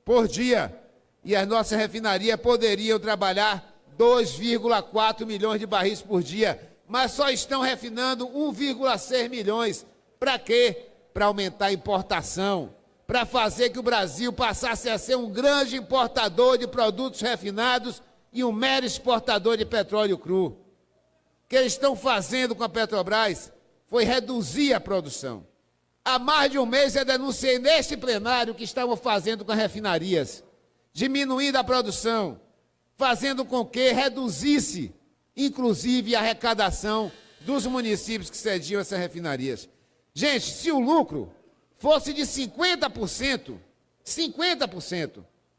por dia, e as nossas refinarias poderiam trabalhar 2,4 milhões de barris por dia, mas só estão refinando 1,6 milhões. Para quê? Para aumentar a importação, para fazer que o Brasil passasse a ser um grande importador de produtos refinados e um mero exportador de petróleo cru. O que eles estão fazendo com a Petrobras foi reduzir a produção. Há mais de um mês eu denunciei neste plenário o que estavam fazendo com as refinarias, diminuindo a produção, fazendo com que reduzisse, inclusive, a arrecadação dos municípios que cediam essas refinarias. Gente, se o lucro fosse de 50%,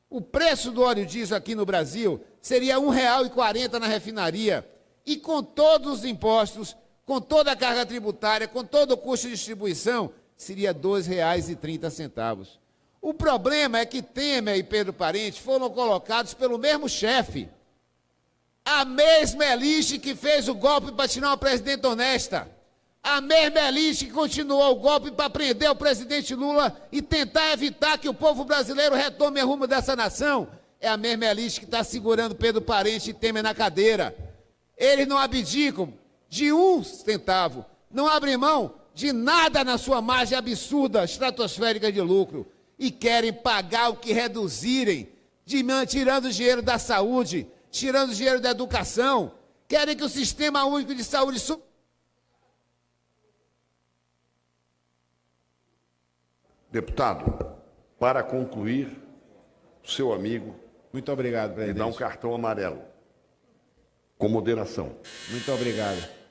o preço do óleo diesel aqui no Brasil seria R$ 1,40 na refinaria, e com todos os impostos, com toda a carga tributária, com todo o custo de distribuição, seria R$ 2,30. O problema é que Temer e Pedro Parente foram colocados pelo mesmo chefe, a mesma elite que fez o golpe para tirar uma presidente honesta, a mesma elite que continuou o golpe para prender o presidente Lula e tentar evitar que o povo brasileiro retome o rumo dessa nação, é a mesma elite que está segurando Pedro Parente e Temer na cadeira. Eles não abdicam de um centavo, não abrem mão de nada na sua margem absurda, estratosférica de lucro, e querem pagar o que reduzirem, tirando dinheiro da saúde, tirando dinheiro da educação, querem que o Sistema Único de Saúde... Deputado, para concluir, o seu amigo... Muito obrigado, presidente. Me dá um cartão amarelo, com moderação. Muito obrigado.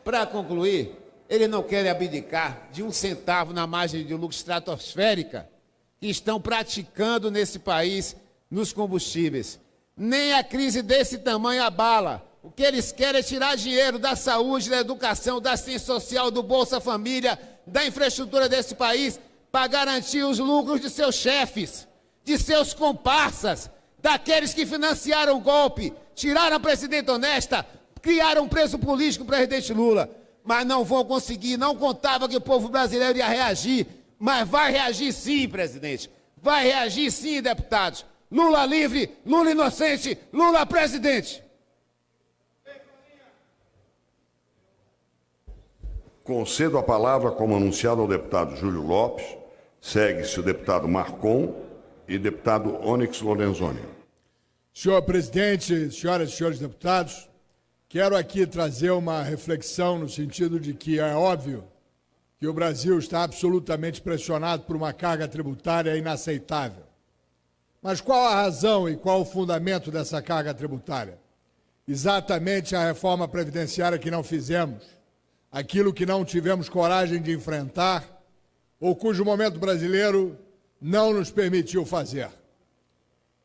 Para concluir, eles não querem abdicar de um centavo na margem de lucro estratosférica que estão praticando nesse país nos combustíveis. Nem a crise desse tamanho abala. O que eles querem é tirar dinheiro da saúde, da educação, da assistência social, do Bolsa Família, da infraestrutura desse país, para garantir os lucros de seus chefes, de seus comparsas, daqueles que financiaram o golpe, tiraram a presidente honesta, criaram um preso político para o presidente Lula, mas não vão conseguir, não contava que o povo brasileiro ia reagir, mas vai reagir sim, presidente, vai reagir sim, deputados. Lula livre, Lula inocente, Lula presidente. Concedo a palavra, como anunciado, ao deputado Júlio Lopes. Segue-se o deputado Marcon e deputado Onyx Lorenzoni. Senhor presidente, senhoras e senhores deputados, quero aqui trazer uma reflexão no sentido de que é óbvio que o Brasil está absolutamente pressionado por uma carga tributária inaceitável. Mas qual a razão e qual o fundamento dessa carga tributária? Exatamente a reforma previdenciária que não fizemos, aquilo que não tivemos coragem de enfrentar, ou cujo momento brasileiro não nos permitiu fazer.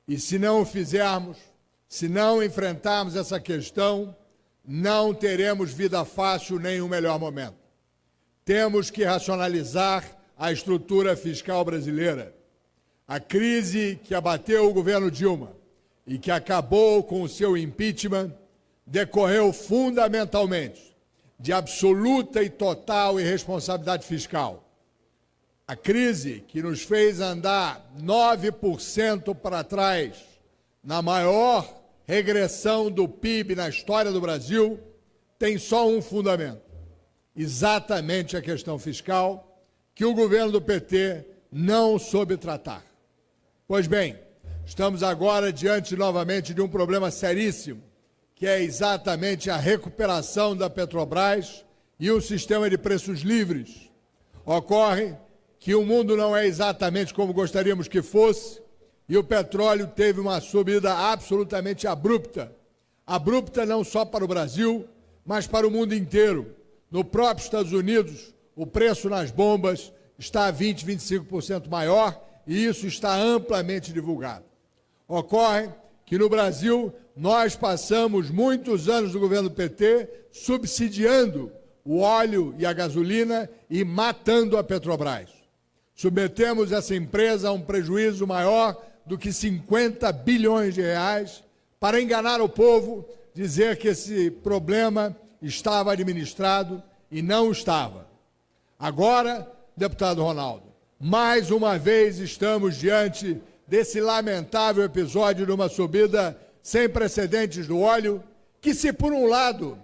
E se não o fizermos, se não enfrentarmos essa questão, não teremos vida fácil nem o melhor momento. Temos que racionalizar a estrutura fiscal brasileira. A crise que abateu o governo Dilma e que acabou com o seu impeachment decorreu fundamentalmente de absoluta e total irresponsabilidade fiscal. A crise que nos fez andar 9% para trás na maior regressão do PIB na história do Brasil tem só um fundamento: exatamente a questão fiscal, que o governo do PT não soube tratar. Pois bem, estamos agora diante novamente de um problema seríssimo, que é exatamente a recuperação da Petrobras e o sistema de preços livres. Ocorre que o mundo não é exatamente como gostaríamos que fosse, e o petróleo teve uma subida absolutamente abrupta. Abrupta não só para o Brasil, mas para o mundo inteiro. No próprio Estados Unidos, o preço nas bombas está 20%, 25% maior, e isso está amplamente divulgado. Ocorre que no Brasil nós passamos muitos anos do governo PT subsidiando o óleo e a gasolina e matando a Petrobras. Submetemos essa empresa a um prejuízo maior do que 50 bilhões de reais para enganar o povo, dizer que esse problema estava administrado e não estava. Agora, deputado Ronaldo, mais uma vez estamos diante desse lamentável episódio de uma subida sem precedentes do óleo, que, se por um lado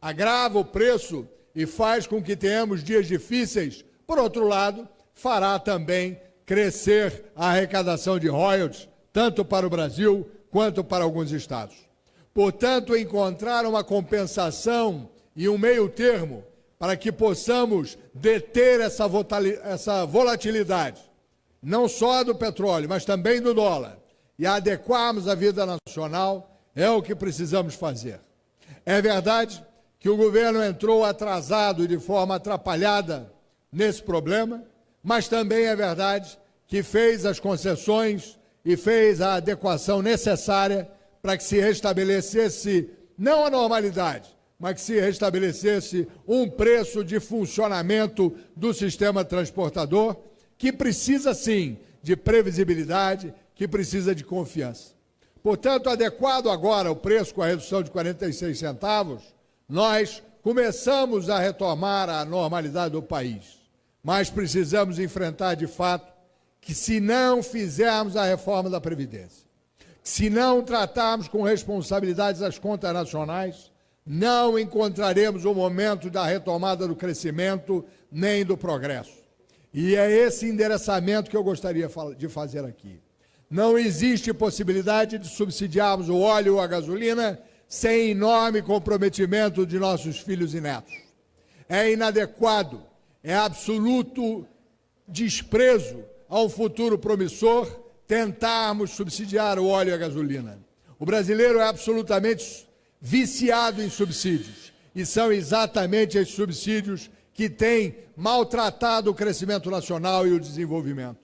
agrava o preço e faz com que tenhamos dias difíceis, por outro lado, fará também crescer a arrecadação de royalties, tanto para o Brasil quanto para alguns estados. Portanto, encontrar uma compensação e um meio termo para que possamos deter essa volatilidade, não só do petróleo, mas também do dólar, e adequarmos a vida nacional, é o que precisamos fazer. É verdade que o governo entrou atrasado e de forma atrapalhada nesse problema, mas também é verdade que fez as concessões e fez a adequação necessária para que se restabelecesse, não a normalidade, mas que se restabelecesse um preço de funcionamento do sistema transportador, que precisa, sim, de previsibilidade, que precisa de confiança. Portanto, adequado agora o preço com a redução de 46 centavos, nós começamos a retomar a normalidade do país. Mas precisamos enfrentar, de fato, que se não fizermos a reforma da Previdência, se não tratarmos com responsabilidade as contas nacionais, não encontraremos o momento da retomada do crescimento nem do progresso. E é esse endereçamento que eu gostaria de fazer aqui. Não existe possibilidade de subsidiarmos o óleo ou a gasolina sem enorme comprometimento de nossos filhos e netos. É inadequado, é absoluto desprezo ao futuro promissor tentarmos subsidiar o óleo e a gasolina. O brasileiro é absolutamente viciado em subsídios, e são exatamente esses subsídios que têm maltratado o crescimento nacional e o desenvolvimento.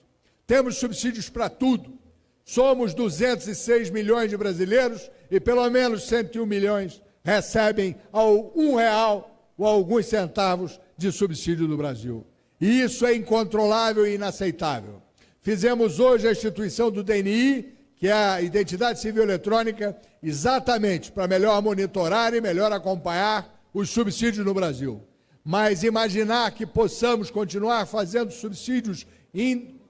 Temos subsídios para tudo. Somos 206 milhões de brasileiros e pelo menos 101 milhões recebem R$1 ou alguns centavos de subsídio do Brasil. E isso é incontrolável e inaceitável. Fizemos hoje a instituição do DNI, que é a Identidade Civil Eletrônica, exatamente para melhor monitorar e melhor acompanhar os subsídios no Brasil. Mas imaginar que possamos continuar fazendo subsídios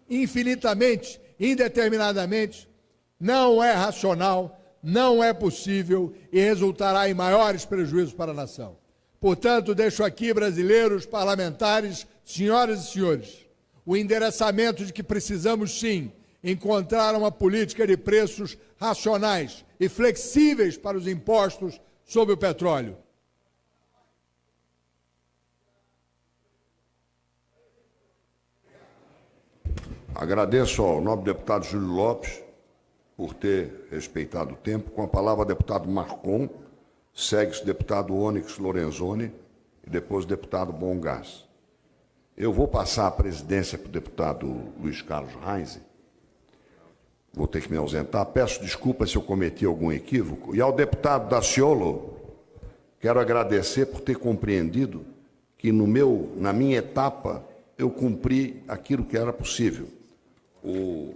infinitamente, indeterminadamente, não é racional, não é possível e resultará em maiores prejuízos para a nação. Portanto, deixo aqui, brasileiros, parlamentares, senhoras e senhores, o endereçamento de que precisamos, sim, encontrar uma política de preços racionais e flexíveis para os impostos sobre o petróleo. Agradeço ao nobre deputado Júlio Lopes por ter respeitado o tempo. Com a palavra, deputado Marcon, segue-se o deputado Onyx Lorenzoni e depois o deputado Bongás. Eu vou passar a presidência para o deputado Luiz Carlos Reis. Vou ter que me ausentar. Peço desculpas se eu cometi algum equívoco. E ao deputado Daciolo, quero agradecer por ter compreendido que na minha etapa eu cumpri aquilo que era possível. O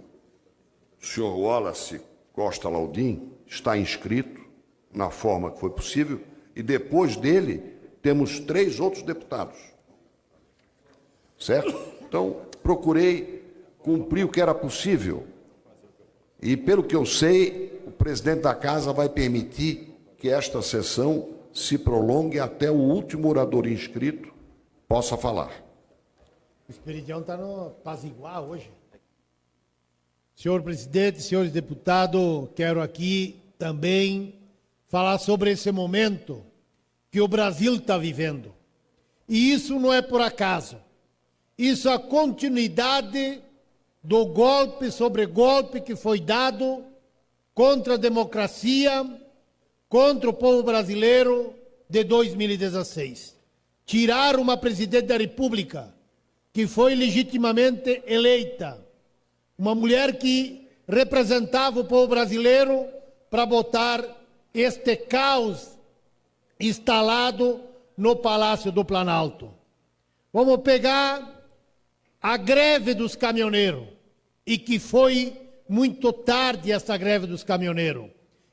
senhor Wallace Costa Laudim está inscrito na forma que foi possível e depois dele temos 3 outros deputados. Certo? Então, procurei cumprir o que era possível. E, pelo que eu sei, o presidente da Casa vai permitir que esta sessão se prolongue até o último orador inscrito possa falar. O Esperidião está no apaziguar hoje. Senhor presidente, senhores deputados, quero aqui também falar sobre esse momento que o Brasil está vivendo. E isso não é por acaso. Isso é a continuidade do golpe sobre golpe que foi dado contra a democracia, contra o povo brasileiro de 2016. Tirar uma presidente da República que que foi legitimamente eleita, uma mulher que representava o povo brasileiro para botar este caos instalado no Palácio do Planalto. Vamos pegar a greve dos caminhoneiros, e que foi muito tarde essa greve dos caminhoneiros.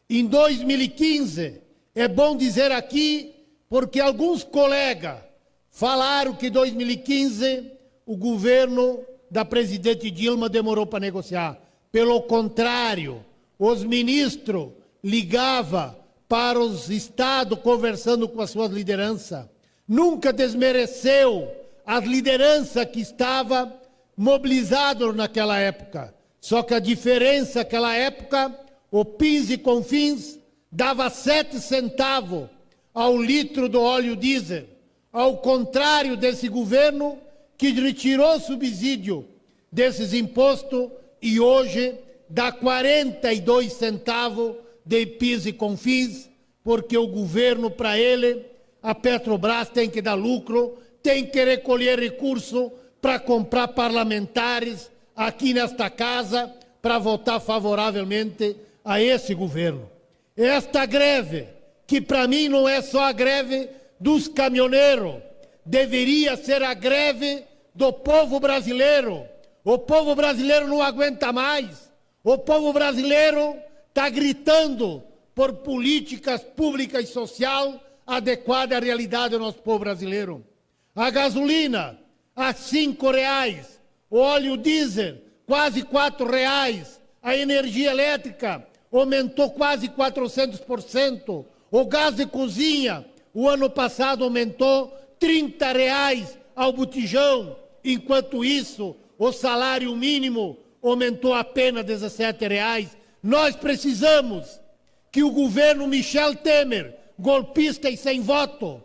Em 2015, é bom dizer aqui, porque alguns colegas falaram que em 2015 o governo da presidente Dilma demorou para negociar. Pelo contrário, os ministros ligavam para os estados conversando com as suas lideranças. Nunca desmereceu as lideranças que estavam mobilizadas naquela época. Só que a diferença naquela época, o PIS e CONFINS dava 7 centavos ao litro do óleo diesel. Ao contrário desse governo, que retirou o subsídio desses impostos e hoje dá 42 centavos de PIS e CONFINS, porque o governo, para ele, a Petrobras tem que dar lucro, tem que recolher recurso para comprar parlamentares aqui nesta casa para votar favoravelmente a esse governo. Esta greve, que para mim não é só a greve dos caminhoneiros, deveria ser a greve do povo brasileiro. O povo brasileiro não aguenta mais. O povo brasileiro está gritando por políticas públicas e social adequadas à realidade do nosso povo brasileiro. A gasolina a R$5, o óleo diesel quase R$4, a energia elétrica aumentou quase 400%, o gás de cozinha o ano passado aumentou R$30 ao botijão, enquanto isso o salário mínimo aumentou apenas R$17. Nós precisamos que o governo Michel Temer, golpista e sem voto,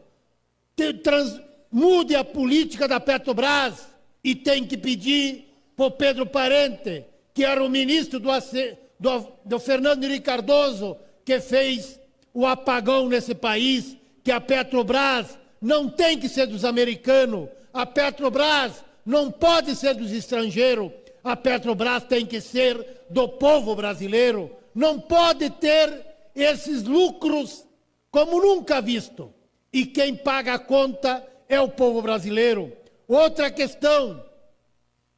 mude a política da Petrobras, e tem que pedir para o Pedro Parente, que era o ministro do Fernando Henrique Cardoso, que fez o apagão nesse país, que a Petrobras não tem que ser dos americanos, a Petrobras não pode ser dos estrangeiros, a Petrobras tem que ser do povo brasileiro, não pode ter esses lucros como nunca visto. E quem paga a conta é o povo brasileiro. Outra questão,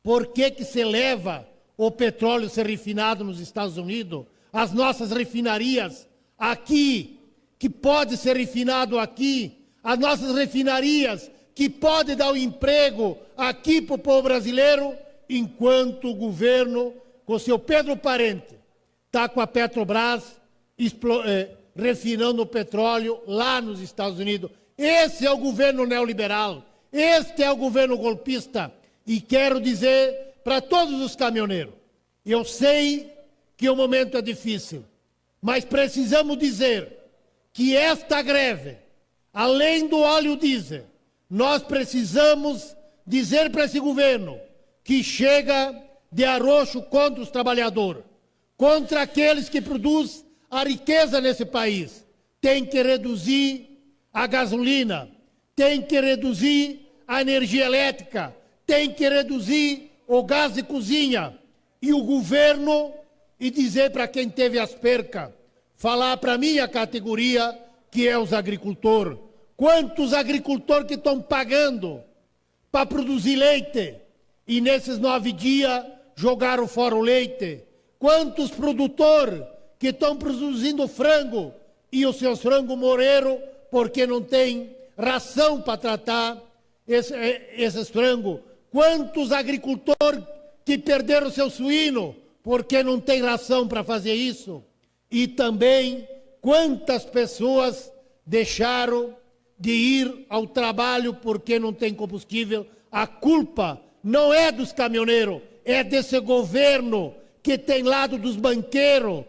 por que se leva o petróleo ser refinado nos Estados Unidos? As nossas refinarias aqui, que pode ser refinado aqui, as nossas refinarias que pode dar o emprego aqui para o povo brasileiro, enquanto o governo, com o seu Pedro Parente, está com a Petrobras refinando o petróleo lá nos Estados Unidos. Esse é o governo neoliberal, este é o governo golpista. E quero dizer para todos os caminhoneiros, eu sei que o momento é difícil, mas precisamos dizer que esta greve, além do óleo diesel, nós precisamos dizer para esse governo que chega de arroxo contra os trabalhadores, contra aqueles que produzem a riqueza nesse país. Tem que reduzir a gasolina, tem que reduzir a energia elétrica, tem que reduzir o gás de cozinha. E o governo, e dizer para quem teve as percas, falar para a minha categoria, que é os agricultores. Quantos agricultores que estão pagando para produzir leite e nesses 9 dias jogaram fora o leite? Quantos produtores que estão produzindo frango e os seus frangos morreram porque não tem ração para tratar esses frangos? Quantos agricultores que perderam seu suíno porque não tem ração para fazer isso? E também quantas pessoas deixaram de ir ao trabalho porque não tem combustível? A culpa não é dos caminhoneiros, é desse governo que tem lado dos banqueiros.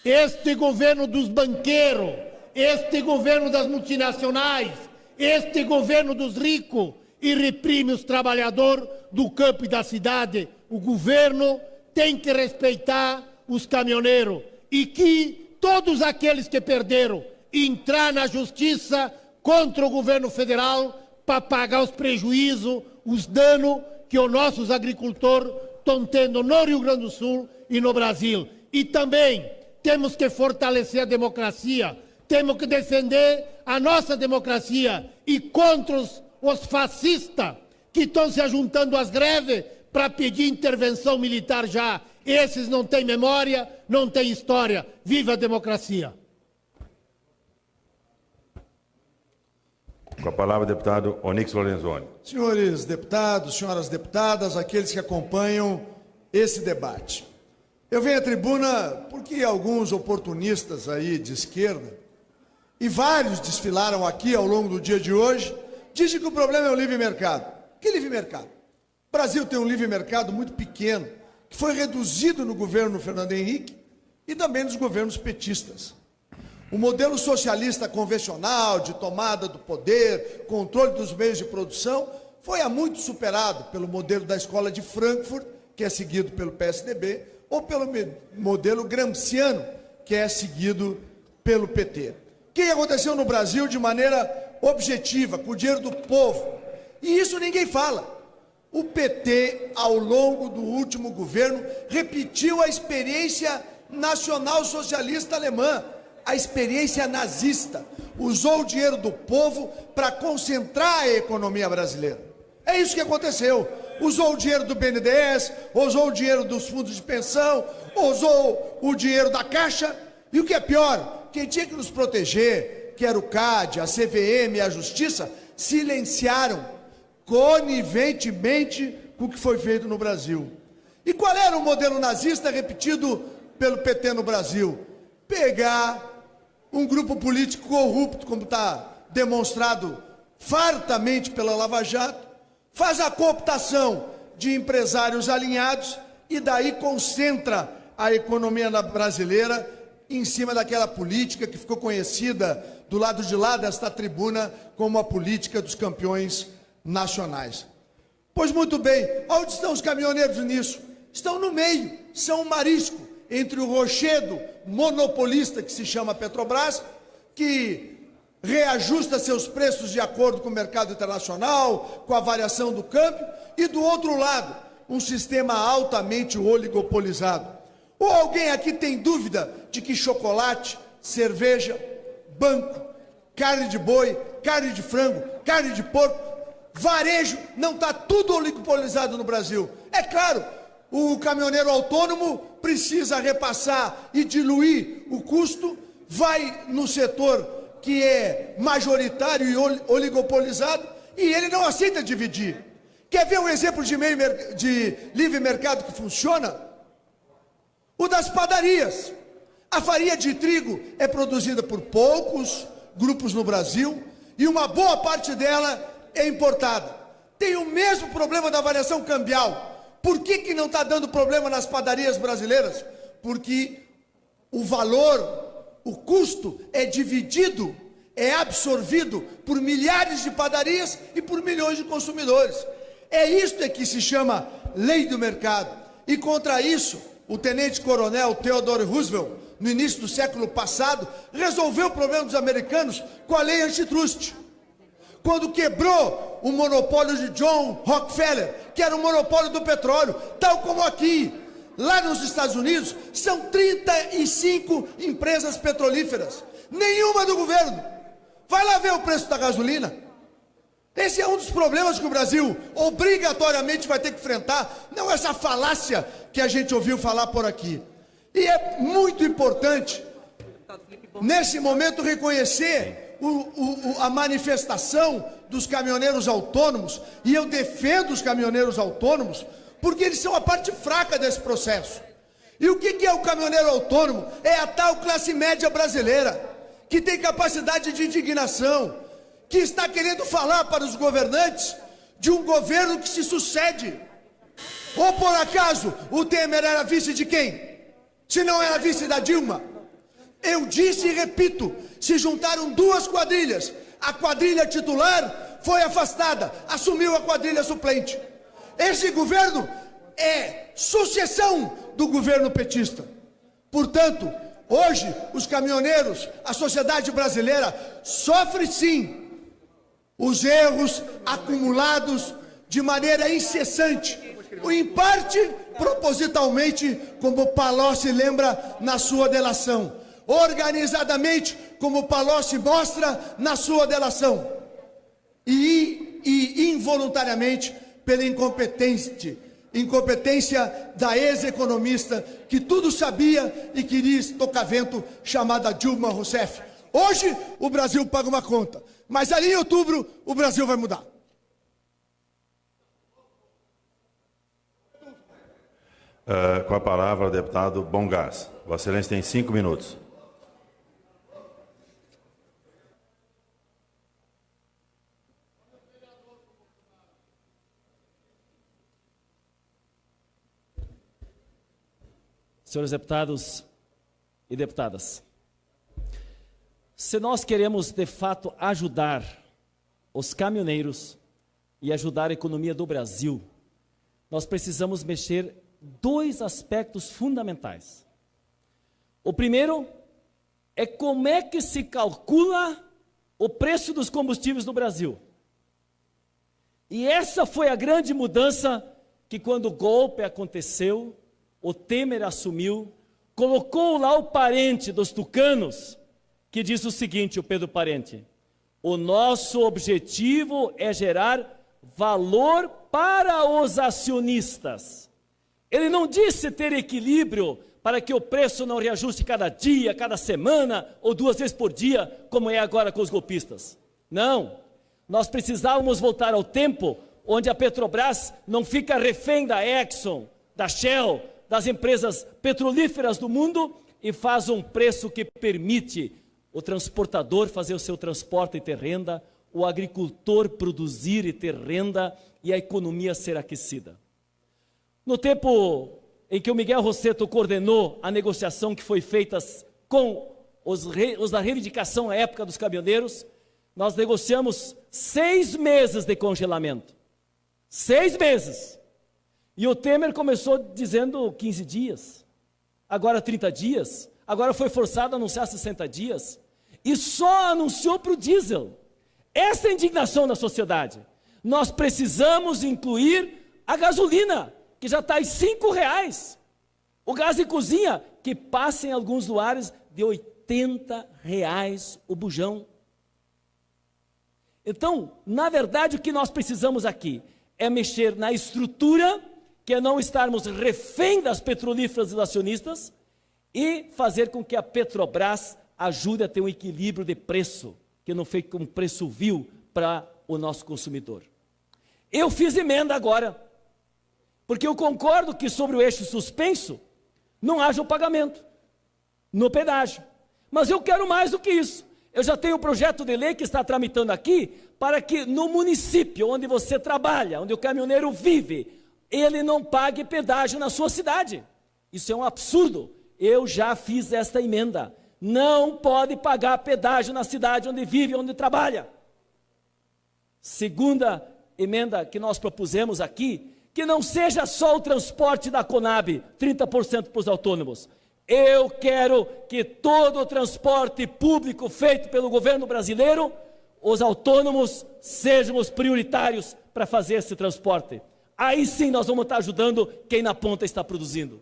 Este governo dos banqueiros, este governo das multinacionais, este governo dos ricos, e reprime os trabalhadores do campo e da cidade. O governo tem que respeitar os caminhoneiros e que todos aqueles que perderam entrar na justiça contra o governo federal para pagar os prejuízos, os danos que os nossos agricultores estão tendo no Rio Grande do Sul e no Brasil. E também temos que fortalecer a democracia, temos que defender a nossa democracia e contra os fascistas que estão se juntando às greves para pedir intervenção militar já. Esses não têm memória, não têm história. Viva a democracia! Com a palavra, o deputado Onyx Lorenzoni. Senhores deputados, senhoras deputadas, aqueles que acompanham esse debate. Eu venho à tribuna porque alguns oportunistas aí de esquerda, e vários desfilaram aqui ao longo do dia de hoje, dizem que o problema é o livre mercado. Que livre mercado? O Brasil tem um livre mercado muito pequeno, que foi reduzido no governo Fernando Henrique e também nos governos petistas. O modelo socialista convencional de tomada do poder, controle dos meios de produção, foi há muito superado pelo modelo da Escola de Frankfurt, que é seguido pelo PSDB, ou pelo modelo gramsciano, que é seguido pelo PT. O que aconteceu no Brasil de maneira objetiva, com o dinheiro do povo? E isso ninguém fala. O PT, ao longo do último governo, repetiu a experiência nacional socialista alemã, a experiência nazista. Usou o dinheiro do povo para concentrar a economia brasileira. É isso que aconteceu. Usou o dinheiro do BNDES, usou o dinheiro dos fundos de pensão, usou o dinheiro da Caixa. E o que é pior, quem tinha que nos proteger, que era o CAD, a CVM e a Justiça, silenciaram coniventemente com o que foi feito no Brasil. E qual era o modelo nazista repetido pelo PT no Brasil? Pegar um grupo político corrupto, como está demonstrado fartamente pela Lava Jato, faz a cooptação de empresários alinhados e daí concentra a economia brasileira em cima daquela política que ficou conhecida do lado de lá desta tribuna como a política dos campeões nacionais. Pois muito bem, onde estão os caminhoneiros nisso? Estão no meio, são um marisco entre o rochedo monopolista que se chama Petrobras, que reajusta seus preços de acordo com o mercado internacional, com a variação do câmbio, e do outro lado, um sistema altamente oligopolizado. Ou alguém aqui tem dúvida de que chocolate, cerveja, banco, carne de boi, carne de frango, carne de porco, varejo, não está tudo oligopolizado no Brasil? É claro, o caminhoneiro autônomo precisa repassar e diluir o custo, vai no setor que é majoritário e oligopolizado, e ele não aceita dividir. Quer ver um exemplo de livre mercado que funciona? O das padarias. A farinha de trigo é produzida por poucos grupos no Brasil e uma boa parte dela é importada. Tem o mesmo problema da variação cambial. Por que não está dando problema nas padarias brasileiras? Porque o valor, o custo é dividido, é absorvido por milhares de padarias e por milhões de consumidores. É isto que se chama lei do mercado. E contra isso, o tenente-coronel Theodore Roosevelt, no início do século passado, resolveu o problema dos americanos com a lei antitrust. Quando quebrou o monopólio de John Rockefeller, que era o monopólio do petróleo, tal como aqui. Lá nos Estados Unidos, são 35 empresas petrolíferas, nenhuma do governo. Vai lá ver o preço da gasolina. Esse é um dos problemas que o Brasil obrigatoriamente vai ter que enfrentar, não essa falácia que a gente ouviu falar por aqui. E é muito importante, nesse momento, reconhecer a manifestação dos caminhoneiros autônomos, e eu defendo os caminhoneiros autônomos, porque eles são a parte fraca desse processo. E o que é o caminhoneiro autônomo? É a tal classe média brasileira, que tem capacidade de indignação, que está querendo falar para os governantes de um governo que se sucede. Ou por acaso o Temer era vice de quem? Se não era vice da Dilma? Eu disse e repito, se juntaram duas quadrilhas. A quadrilha titular foi afastada, assumiu a quadrilha suplente. Esse governo é sucessão do governo petista. Portanto, hoje os caminhoneiros, a sociedade brasileira sofre sim os erros acumulados de maneira incessante, em parte propositalmente, como Palocci lembra na sua delação, organizadamente, como Palocci mostra na sua delação, e involuntariamente pela incompetência da ex-economista que tudo sabia e queria estocar vento, chamada Dilma Rousseff. Hoje o Brasil paga uma conta, mas ali em outubro o Brasil vai mudar. Com a palavra o deputado Bongás. Vossa Excelência tem 5 minutos. Senhores deputados e deputadas, se nós queremos de fato ajudar os caminhoneiros e ajudar a economia do Brasil, nós precisamos mexer dois aspectos fundamentais. O primeiro é como é que se calcula o preço dos combustíveis no Brasil. E essa foi a grande mudança que, quando o golpe aconteceu, o Temer assumiu, colocou lá o parente dos tucanos, que diz o seguinte, o Pedro Parente: o nosso objetivo é gerar valor para os acionistas. Ele não disse ter equilíbrio para que o preço não reajuste cada dia, cada semana ou 2 vezes por dia, como é agora com os golpistas. Não, nós precisávamos voltar ao tempo onde a Petrobras não fica refém da Exxon, da Shell, das empresas petrolíferas do mundo e faz um preço que permite o transportador fazer o seu transporte e ter renda, o agricultor produzir e ter renda e a economia ser aquecida. No tempo em que o Miguel Rossetto coordenou a negociação que foi feita com os da reivindicação à época dos caminhoneiros, nós negociamos 6 meses de congelamento. 6 meses. E o Temer começou dizendo 15 dias, agora 30 dias, agora foi forçado a anunciar 60 dias, e só anunciou para o diesel. Essa é a indignação da sociedade. Nós precisamos incluir a gasolina, que já está em R$5. O gás de cozinha, que passa em alguns lugares de R$80 o bujão. Então, na verdade, o que nós precisamos aqui é mexer na estrutura, que é não estarmos refém das petrolíferas e dos acionistas, e fazer com que a Petrobras ajude a ter um equilíbrio de preço, que não fique um preço vil para o nosso consumidor. Eu fiz emenda agora, porque eu concordo que sobre o eixo suspenso não haja o pagamento no pedágio. Mas eu quero mais do que isso. Eu já tenho um projeto de lei que está tramitando aqui para que no município onde você trabalha, onde o caminhoneiro vive, ele não pague pedágio na sua cidade. Isso é um absurdo. Eu já fiz esta emenda. Não pode pagar pedágio na cidade onde vive, onde trabalha. Segunda emenda que nós propusemos aqui, que não seja só o transporte da Conab, 30% para os autônomos. Eu quero que todo o transporte público feito pelo governo brasileiro, os autônomos sejam os prioritários para fazer esse transporte. Aí sim nós vamos estar ajudando quem na ponta está produzindo.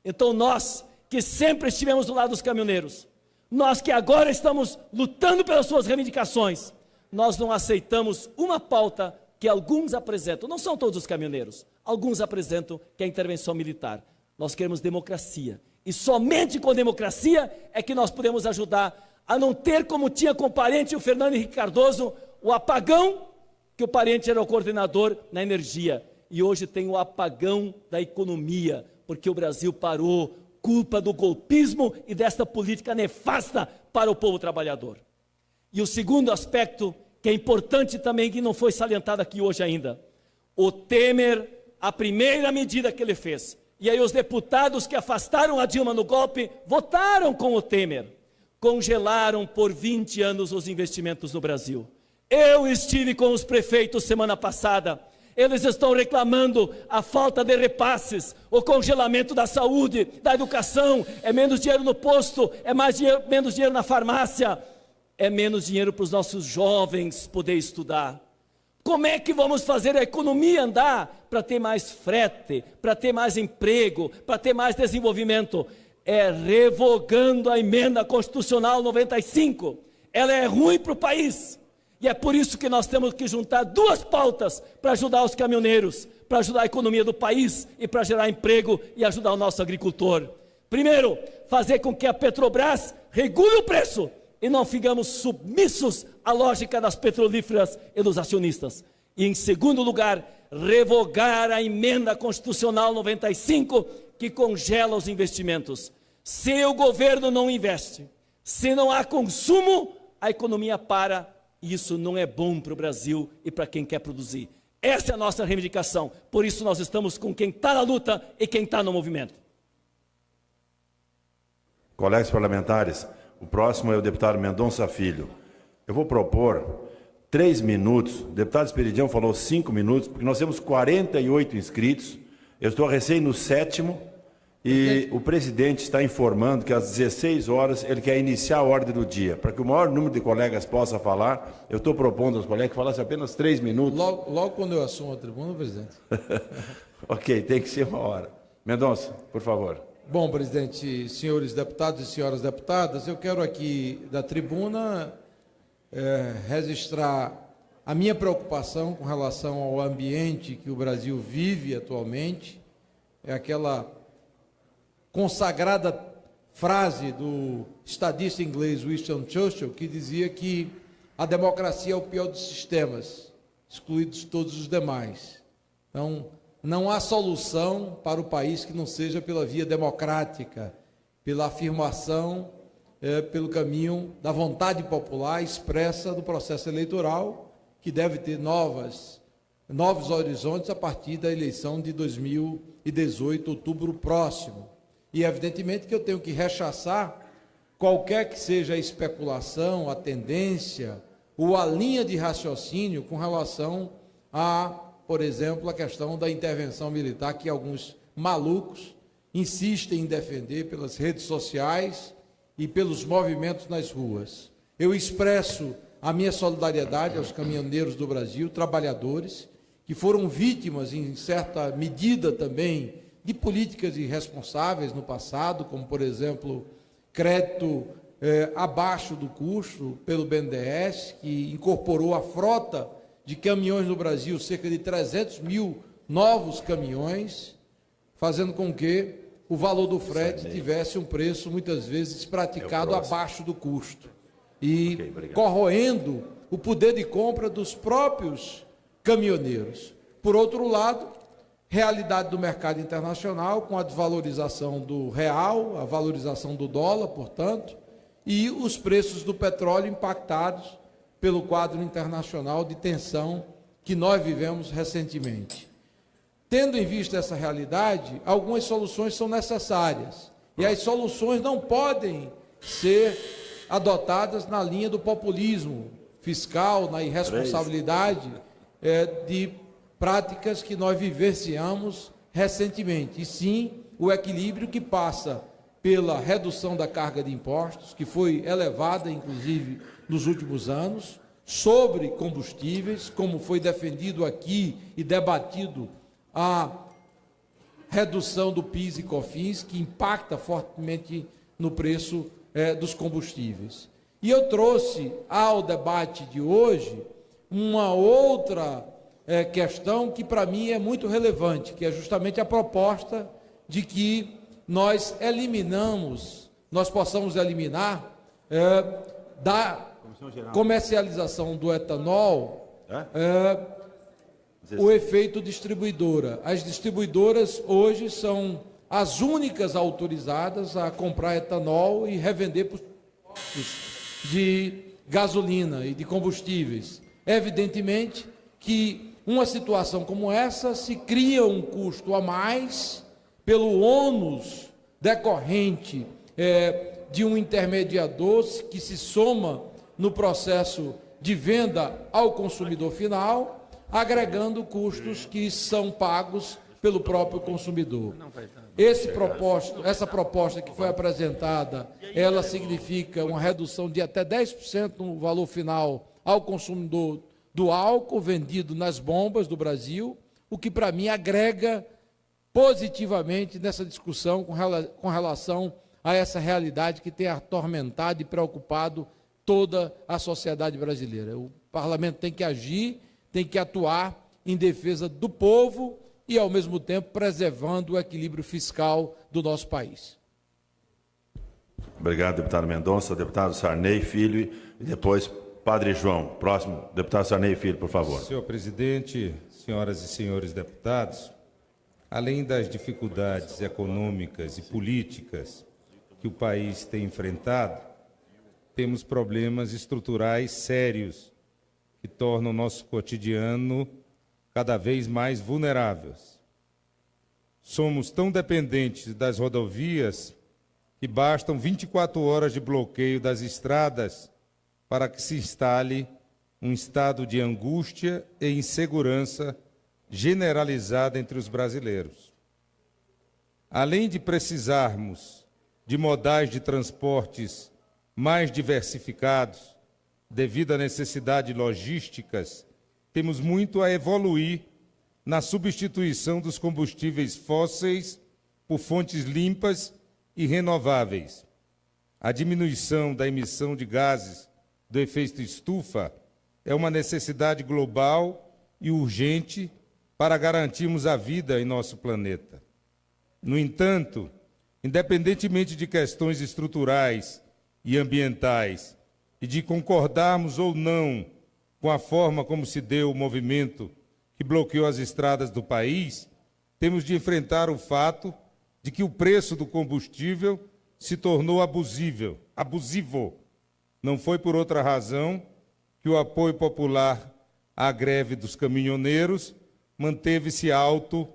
Então nós, que sempre estivemos do lado dos caminhoneiros, nós que agora estamos lutando pelas suas reivindicações, nós não aceitamos uma pauta que alguns apresentam, não são todos os caminhoneiros, alguns apresentam que é a intervenção militar. Nós queremos democracia, e somente com democracia é que nós podemos ajudar a não ter, como tinha com o parente o Fernando Henrique Cardoso, o apagão, que o parente era o coordenador na energia, e hoje tem o apagão da economia, porque o Brasil parou, culpa do golpismo e desta política nefasta para o povo trabalhador. E o segundo aspecto, que é importante também, que não foi salientado aqui hoje ainda, o Temer, a primeira medida que ele fez, e aí os deputados que afastaram a Dilma no golpe, votaram com o Temer, congelaram por 20 anos os investimentos no Brasil. Eu estive com os prefeitos semana passada, eles estão reclamando a falta de repasses, o congelamento da saúde, da educação, é menos dinheiro no posto, é menos dinheiro na farmácia, é menos dinheiro para os nossos jovens poder estudar. Como é que vamos fazer a economia andar para ter mais frete, para ter mais emprego, para ter mais desenvolvimento? É revogando a emenda constitucional 95. Ela é ruim para o país. E é por isso que nós temos que juntar duas pautas para ajudar os caminhoneiros, para ajudar a economia do país e para gerar emprego e ajudar o nosso agricultor. Primeiro, fazer com que a Petrobras regule o preço e não ficamos submissos à lógica das petrolíferas e dos acionistas. E, em segundo lugar, revogar a emenda constitucional 95, que congela os investimentos. Se o governo não investe, se não há consumo, a economia para, e isso não é bom para o Brasil e para quem quer produzir. Essa é a nossa reivindicação, por isso nós estamos com quem está na luta e quem está no movimento. Colegas parlamentares, o próximo é o deputado Mendonça Filho. Eu vou propor 3 minutos, o deputado Esperidião falou 5 minutos, porque nós temos 48 inscritos, eu estou recém no 7º, e o presidente está informando que às 16 horas ele quer iniciar a ordem do dia. Para que o maior número de colegas possa falar, eu estou propondo aos colegas que falassem apenas 3 minutos. Logo quando eu assumo a tribuna, presidente. Ok, tem que ser uma hora. Mendonça, por favor. Bom, presidente, senhores deputados e senhoras deputadas, eu quero aqui da tribuna registrar a minha preocupação com relação ao ambiente que o Brasil vive atualmente. É aquela consagrada frase do estadista inglês Winston Churchill, que dizia que a democracia é o pior dos sistemas, excluídos todos os demais. Então, não há solução para o país que não seja pela via democrática, pela afirmação, pelo caminho da vontade popular expressa do processo eleitoral, que deve ter novos horizontes a partir da eleição de 2018, outubro próximo. E, evidentemente, que eu tenho que rechaçar qualquer que seja a especulação, a tendência ou a linha de raciocínio com relação a, por exemplo, a questão da intervenção militar, que alguns malucos insistem em defender pelas redes sociais e pelos movimentos nas ruas. Eu expresso a minha solidariedade aos caminhoneiros do Brasil, trabalhadores, que foram vítimas, em certa medida também, de políticas irresponsáveis no passado, como, por exemplo, crédito abaixo do custo pelo BNDES, que incorporou a frota de caminhões no Brasil, cerca de 300 mil novos caminhões, fazendo com que o valor do frete tivesse um preço, muitas vezes, praticado abaixo do custo, e corroendo o poder de compra dos próprios caminhoneiros. Por outro lado, realidade do mercado internacional, com a desvalorização do real, a valorização do dólar, portanto, e os preços do petróleo impactados pelo quadro internacional de tensão que nós vivemos recentemente. Tendo em vista essa realidade, algumas soluções são necessárias, e as soluções não podem ser adotadas na linha do populismo fiscal, na irresponsabilidade de práticas que nós vivenciamos recentemente, e sim o equilíbrio que passa pela redução da carga de impostos, que foi elevada, inclusive, nos últimos anos, sobre combustíveis, como foi defendido aqui e debatido a redução do PIS e COFINS, que impacta fortemente no preço dos combustíveis. E eu trouxe ao debate de hoje uma outra questão que para mim é muito relevante, que é justamente a proposta de que nós possamos eliminar da comercialização do etanol o efeito distribuidora. As distribuidoras hoje são as únicas autorizadas a comprar etanol e revender para os postos de gasolina e de combustíveis. Evidentemente que uma situação como essa se cria um custo a mais pelo ônus decorrente de um intermediador que se soma no processo de venda ao consumidor final, agregando custos que são pagos pelo próprio consumidor. Essa proposta que foi apresentada, ela significa uma redução de até 10% no valor final ao consumidor do álcool vendido nas bombas do Brasil, o que para mim agrega positivamente nessa discussão com relação a essa realidade que tem atormentado e preocupado toda a sociedade brasileira. O parlamento tem que agir, tem que atuar em defesa do povo e, ao mesmo tempo, preservando o equilíbrio fiscal do nosso país. Obrigado, deputado Mendonça. Deputado Sarney Filho e depois Padre João. Próximo, deputado Sarney Filho, por favor. Senhor presidente, senhoras e senhores deputados, além das dificuldades econômicas e políticas que o país tem enfrentado, temos problemas estruturais sérios que tornam o nosso cotidiano cada vez mais vulneráveis. Somos tão dependentes das rodovias que bastam 24 horas de bloqueio das estradas para que se instale um estado de angústia e insegurança generalizada entre os brasileiros. Além de precisarmos de modais de transportes mais diversificados, devido à necessidade de logísticas, temos muito a evoluir na substituição dos combustíveis fósseis por fontes limpas e renováveis. A diminuição da emissão de gases do efeito estufa é uma necessidade global e urgente para garantirmos a vida em nosso planeta. No entanto, independentemente de questões estruturais e ambientais e de concordarmos ou não com a forma como se deu o movimento que bloqueou as estradas do país, temos de enfrentar o fato de que o preço do combustível se tornou abusivo. Não foi por outra razão que o apoio popular à greve dos caminhoneiros manteve-se alto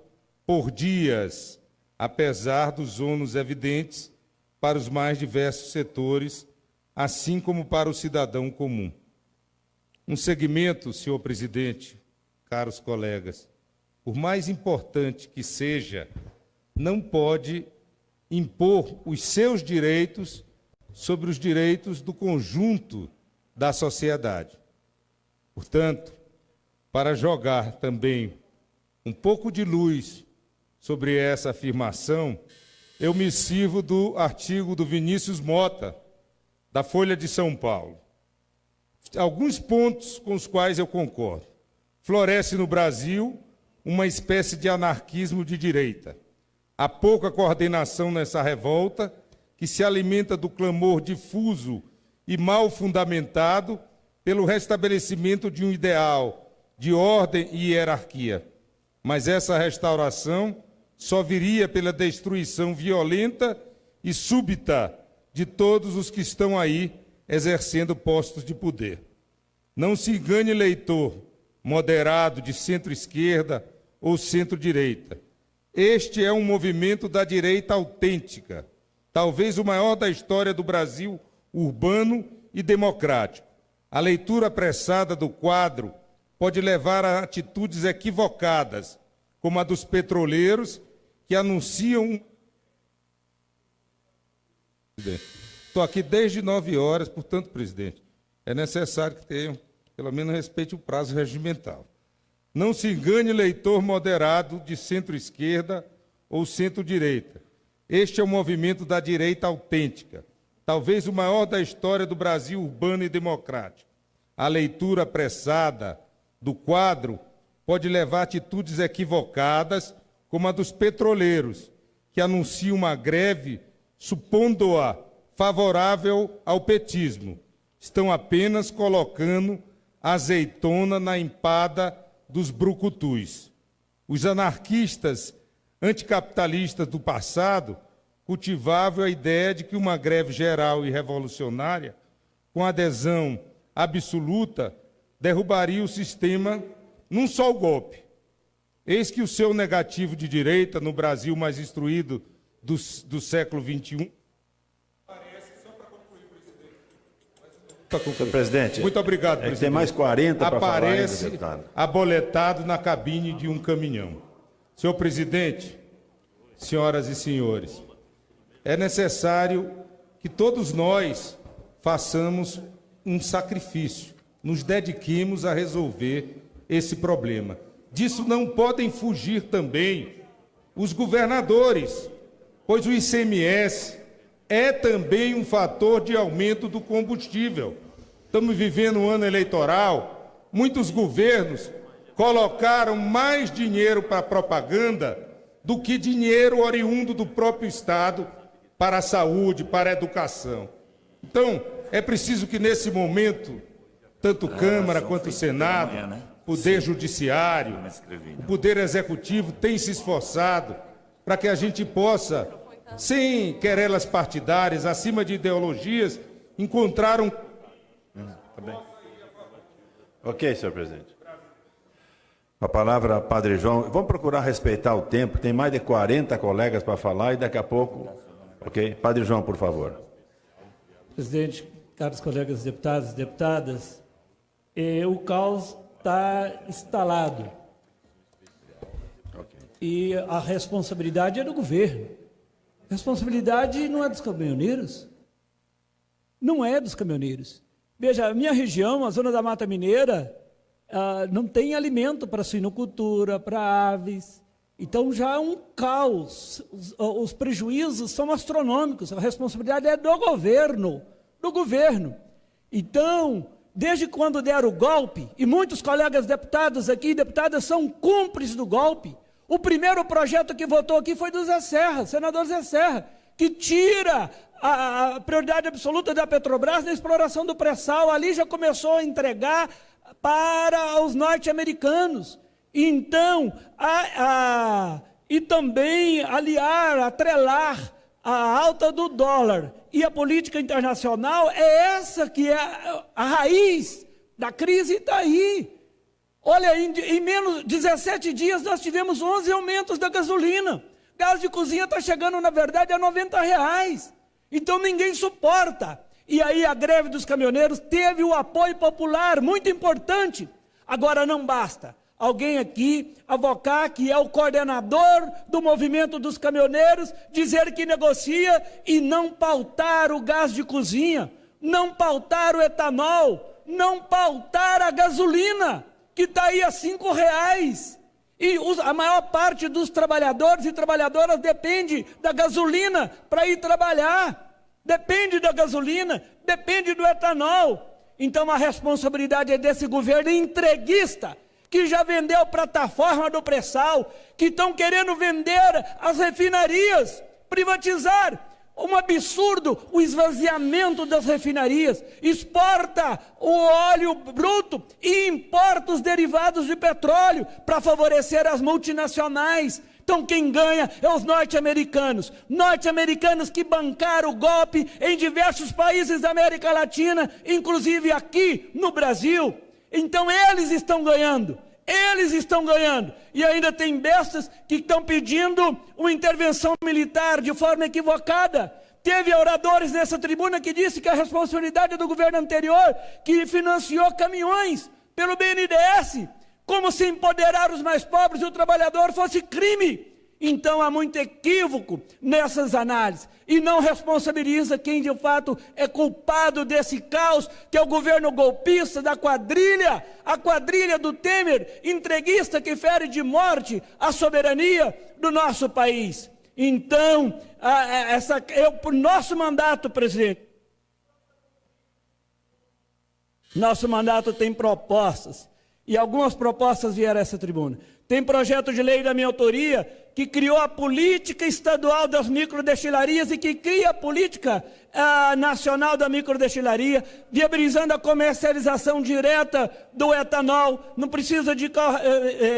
por dias, apesar dos ônus evidentes para os mais diversos setores, assim como para o cidadão comum. Um segmento, senhor presidente, caros colegas, por mais importante que seja, não pode impor os seus direitos sobre os direitos do conjunto da sociedade. Portanto, para jogar também um pouco de luz sobre essa afirmação, eu me sirvo do artigo do Vinícius Mota, da Folha de São Paulo. Alguns pontos com os quais eu concordo. Floresce no Brasil uma espécie de anarquismo de direita. Há pouca coordenação nessa revolta, que se alimenta do clamor difuso e mal fundamentado pelo restabelecimento de um ideal de ordem e hierarquia. Mas essa restauração só viria pela destruição violenta e súbita de todos os que estão aí exercendo postos de poder. Não se engane, leitor, moderado de centro-esquerda ou centro-direita. Este é um movimento da direita autêntica, talvez o maior da história do Brasil urbano e democrático. A leitura apressada do quadro pode levar a atitudes equivocadas, como a dos petroleiros que anunciam... Estou aqui desde 9 horas, portanto, presidente, é necessário que tenham, pelo menos, respeite o prazo regimental. Não se engane, leitor moderado de centro-esquerda ou centro-direita. Este é o movimento da direita autêntica, talvez o maior da história do Brasil urbano e democrático. A leitura apressada do quadro pode levar a atitudes equivocadas, como a dos petroleiros, que anunciam uma greve supondo-a favorável ao petismo. Estão apenas colocando azeitona na empada dos brucutus. Os anarquistas anticapitalistas do passado cultivavam a ideia de que uma greve geral e revolucionária, com adesão absoluta, derrubaria o sistema num só golpe. Eis que o seu negativo de direita, no Brasil mais instruído do século XXI... Senhor presidente, muito obrigado, presidente. Tem mais 40 para falar, aparece deputado. aboletado na cabine de um caminhão. Senhor presidente, senhoras e senhores, é necessário que todos nós façamos um sacrifício, nos dediquemos a resolver esse problema. Disso não podem fugir também os governadores, pois o ICMS é também um fator de aumento do combustível. Estamos vivendo um ano eleitoral, muitos governos colocaram mais dinheiro para a propaganda do que dinheiro oriundo do próprio Estado para a saúde, para a educação. Então, é preciso que nesse momento, tanto Câmara quanto Senado, Poder Judiciário, o Poder Executivo tem se esforçado para que a gente possa, sem querelas partidárias, acima de ideologias, encontrar um... Tá bem. Ok, senhor presidente. A palavra, Padre João. Vamos procurar respeitar o tempo. Tem mais de 40 colegas para falar e daqui a pouco... Ok? Padre João, por favor. Presidente, caros colegas deputados e deputadas, o caos está instalado. E a responsabilidade é do governo. A responsabilidade não é dos caminhoneiros. Não é dos caminhoneiros. Veja, a minha região, a zona da Mata Mineira, não tem alimento para suinocultura, para aves. Então já é um caos. Os prejuízos são astronômicos. A responsabilidade é do governo. Do governo. Então, desde quando deram o golpe, e muitos colegas deputados aqui, deputadas, são cúmplices do golpe. O primeiro projeto que votou aqui foi do Zé Serra, senador Zé Serra, que tira a prioridade absoluta da Petrobras na exploração do pré-sal. Ali já começou a entregar para os norte-americanos. Então, e também atrelar a alta do dólar e a política internacional, é essa que é a raiz da crise, está aí. Olha, em menos de 17 dias nós tivemos 11 aumentos da gasolina. Gás de cozinha está chegando, na verdade, a R$90. Então ninguém suporta. E aí a greve dos caminhoneiros teve o apoio popular, muito importante. Agora não basta alguém aqui avocar que é o coordenador do movimento dos caminhoneiros, dizer que negocia e não pautar o gás de cozinha, não pautar o etanol, não pautar a gasolina, que está aí a R$5. E a maior parte dos trabalhadores e trabalhadoras depende da gasolina para ir trabalhar, depende da gasolina, depende do etanol. Então a responsabilidade é desse governo entreguista, que já vendeu plataforma do pré-sal, que estão querendo vender as refinarias, privatizar. Um absurdo o esvaziamento das refinarias. Exporta o óleo bruto e importa os derivados de petróleo para favorecer as multinacionais. Então quem ganha é os norte-americanos. Norte-americanos que bancaram o golpe em diversos países da América Latina, inclusive aqui no Brasil. Então eles estão ganhando. Eles estão ganhando. E ainda tem bestas que estão pedindo uma intervenção militar de forma equivocada. Teve oradores nessa tribuna que disse que a responsabilidade é do governo anterior, que financiou caminhões pelo BNDES, como se empoderar os mais pobres e o trabalhador fosse crime. Então há muito equívoco nessas análises e não responsabiliza quem de fato é culpado desse caos, que é o governo golpista da quadrilha, a quadrilha do Temer, entreguista, que fere de morte a soberania do nosso país. Então, por nosso mandato, presidente, nosso mandato tem propostas, e algumas propostas vieram a essa tribuna. Tem projeto de lei da minha autoria que criou a política estadual das microdestilarias e que cria a política nacional da microdestilaria, viabilizando a comercialização direta do etanol. Não precisa de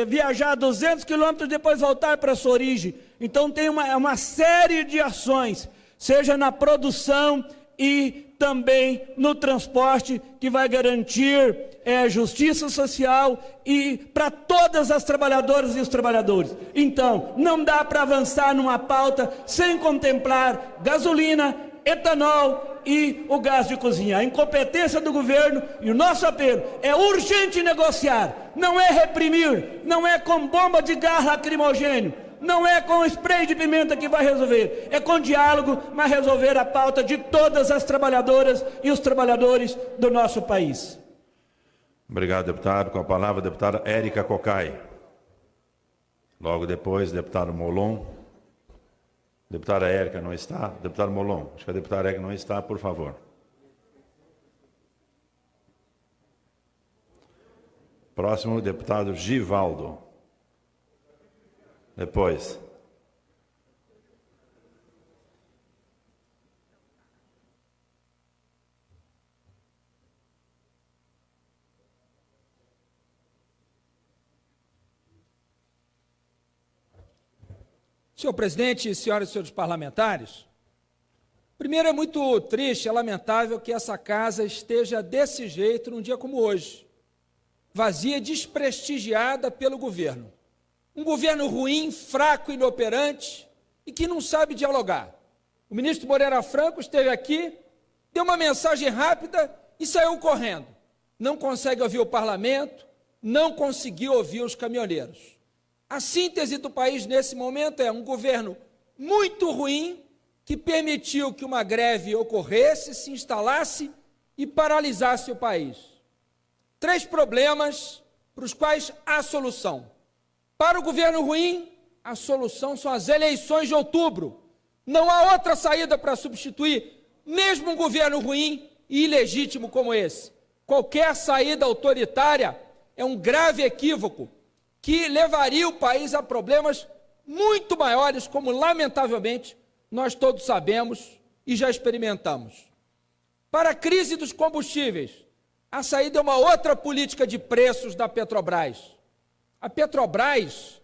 viajar 200 quilômetros e depois voltar para a sua origem. Então tem uma série de ações, seja na produção e também no transporte, que vai garantir justiça social e para todas as trabalhadoras e os trabalhadores. Então, não dá para avançar numa pauta sem contemplar gasolina, etanol e o gás de cozinha. A incompetência do governo e o nosso apelo é urgente negociar, não é reprimir, não é com bomba de gás lacrimogêneo, não é com spray de pimenta que vai resolver, é com diálogo, mas resolver a pauta de todas as trabalhadoras e os trabalhadores do nosso país. Obrigado, deputado. Com a palavra, a deputada Érica Cocai. Logo depois, deputado Molon. Deputada Érica não está. Deputado Molon, acho que a deputada Érica não está, por favor. Próximo, deputado Givaldo. Depois. Senhor presidente, senhoras e senhores parlamentares, primeiro é muito triste, é lamentável que essa casa esteja desse jeito num dia como hoje, vazia, desprestigiada pelo governo. Um governo ruim, fraco, inoperante e que não sabe dialogar. O ministro Moreira Franco esteve aqui, deu uma mensagem rápida e saiu correndo. Não consegue ouvir o parlamento, não conseguiu ouvir os caminhoneiros. A síntese do país nesse momento é um governo muito ruim que permitiu que uma greve ocorresse, se instalasse e paralisasse o país. 3 problemas para os quais há solução. Para o governo ruim, a solução são as eleições de outubro. Não há outra saída para substituir, mesmo um governo ruim e ilegítimo como esse. Qualquer saída autoritária é um grave equívoco que levaria o país a problemas muito maiores, como, lamentavelmente, nós todos sabemos e já experimentamos. Para a crise dos combustíveis, a saída é uma outra política de preços da Petrobras. A Petrobras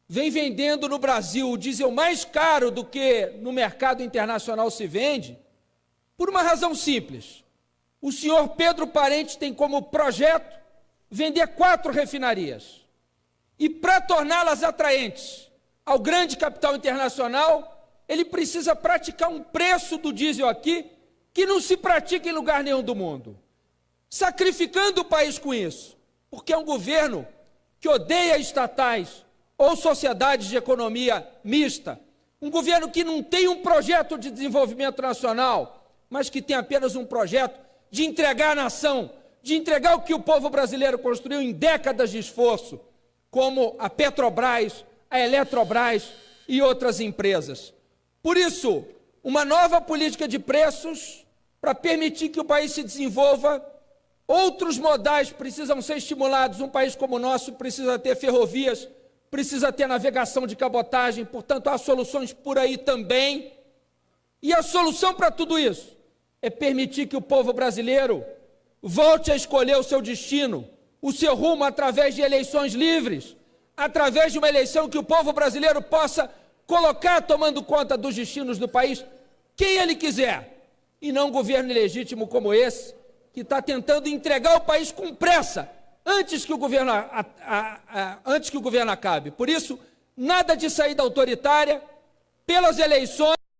vem vendendo no Brasil o diesel mais caro do que no mercado internacional se vende, por uma razão simples. O senhor Pedro Parente tem como projeto vender 4 refinarias. E para torná-las atraentes ao grande capital internacional, ele precisa praticar um preço do diesel aqui que não se pratica em lugar nenhum do mundo, sacrificando o país com isso, porque é um governo que odeia estatais ou sociedades de economia mista, um governo que não tem um projeto de desenvolvimento nacional, mas que tem apenas um projeto de entregar a nação, de entregar o que o povo brasileiro construiu em décadas de esforço, como a Petrobras, a Eletrobras e outras empresas. Por isso, uma nova política de preços para permitir que o país se desenvolva. Outros modais precisam ser estimulados. Um país como o nosso precisa ter ferrovias, precisa ter navegação de cabotagem, portanto, há soluções por aí também. E a solução para tudo isso é permitir que o povo brasileiro volte a escolher o seu destino, o seu rumo através de eleições livres, através de uma eleição que o povo brasileiro possa colocar tomando conta dos destinos do país, quem ele quiser, e não um governo ilegítimo como esse, que está tentando entregar o país com pressa, antes que o governo acabe. Por isso, nada de saída autoritária, pelas eleições,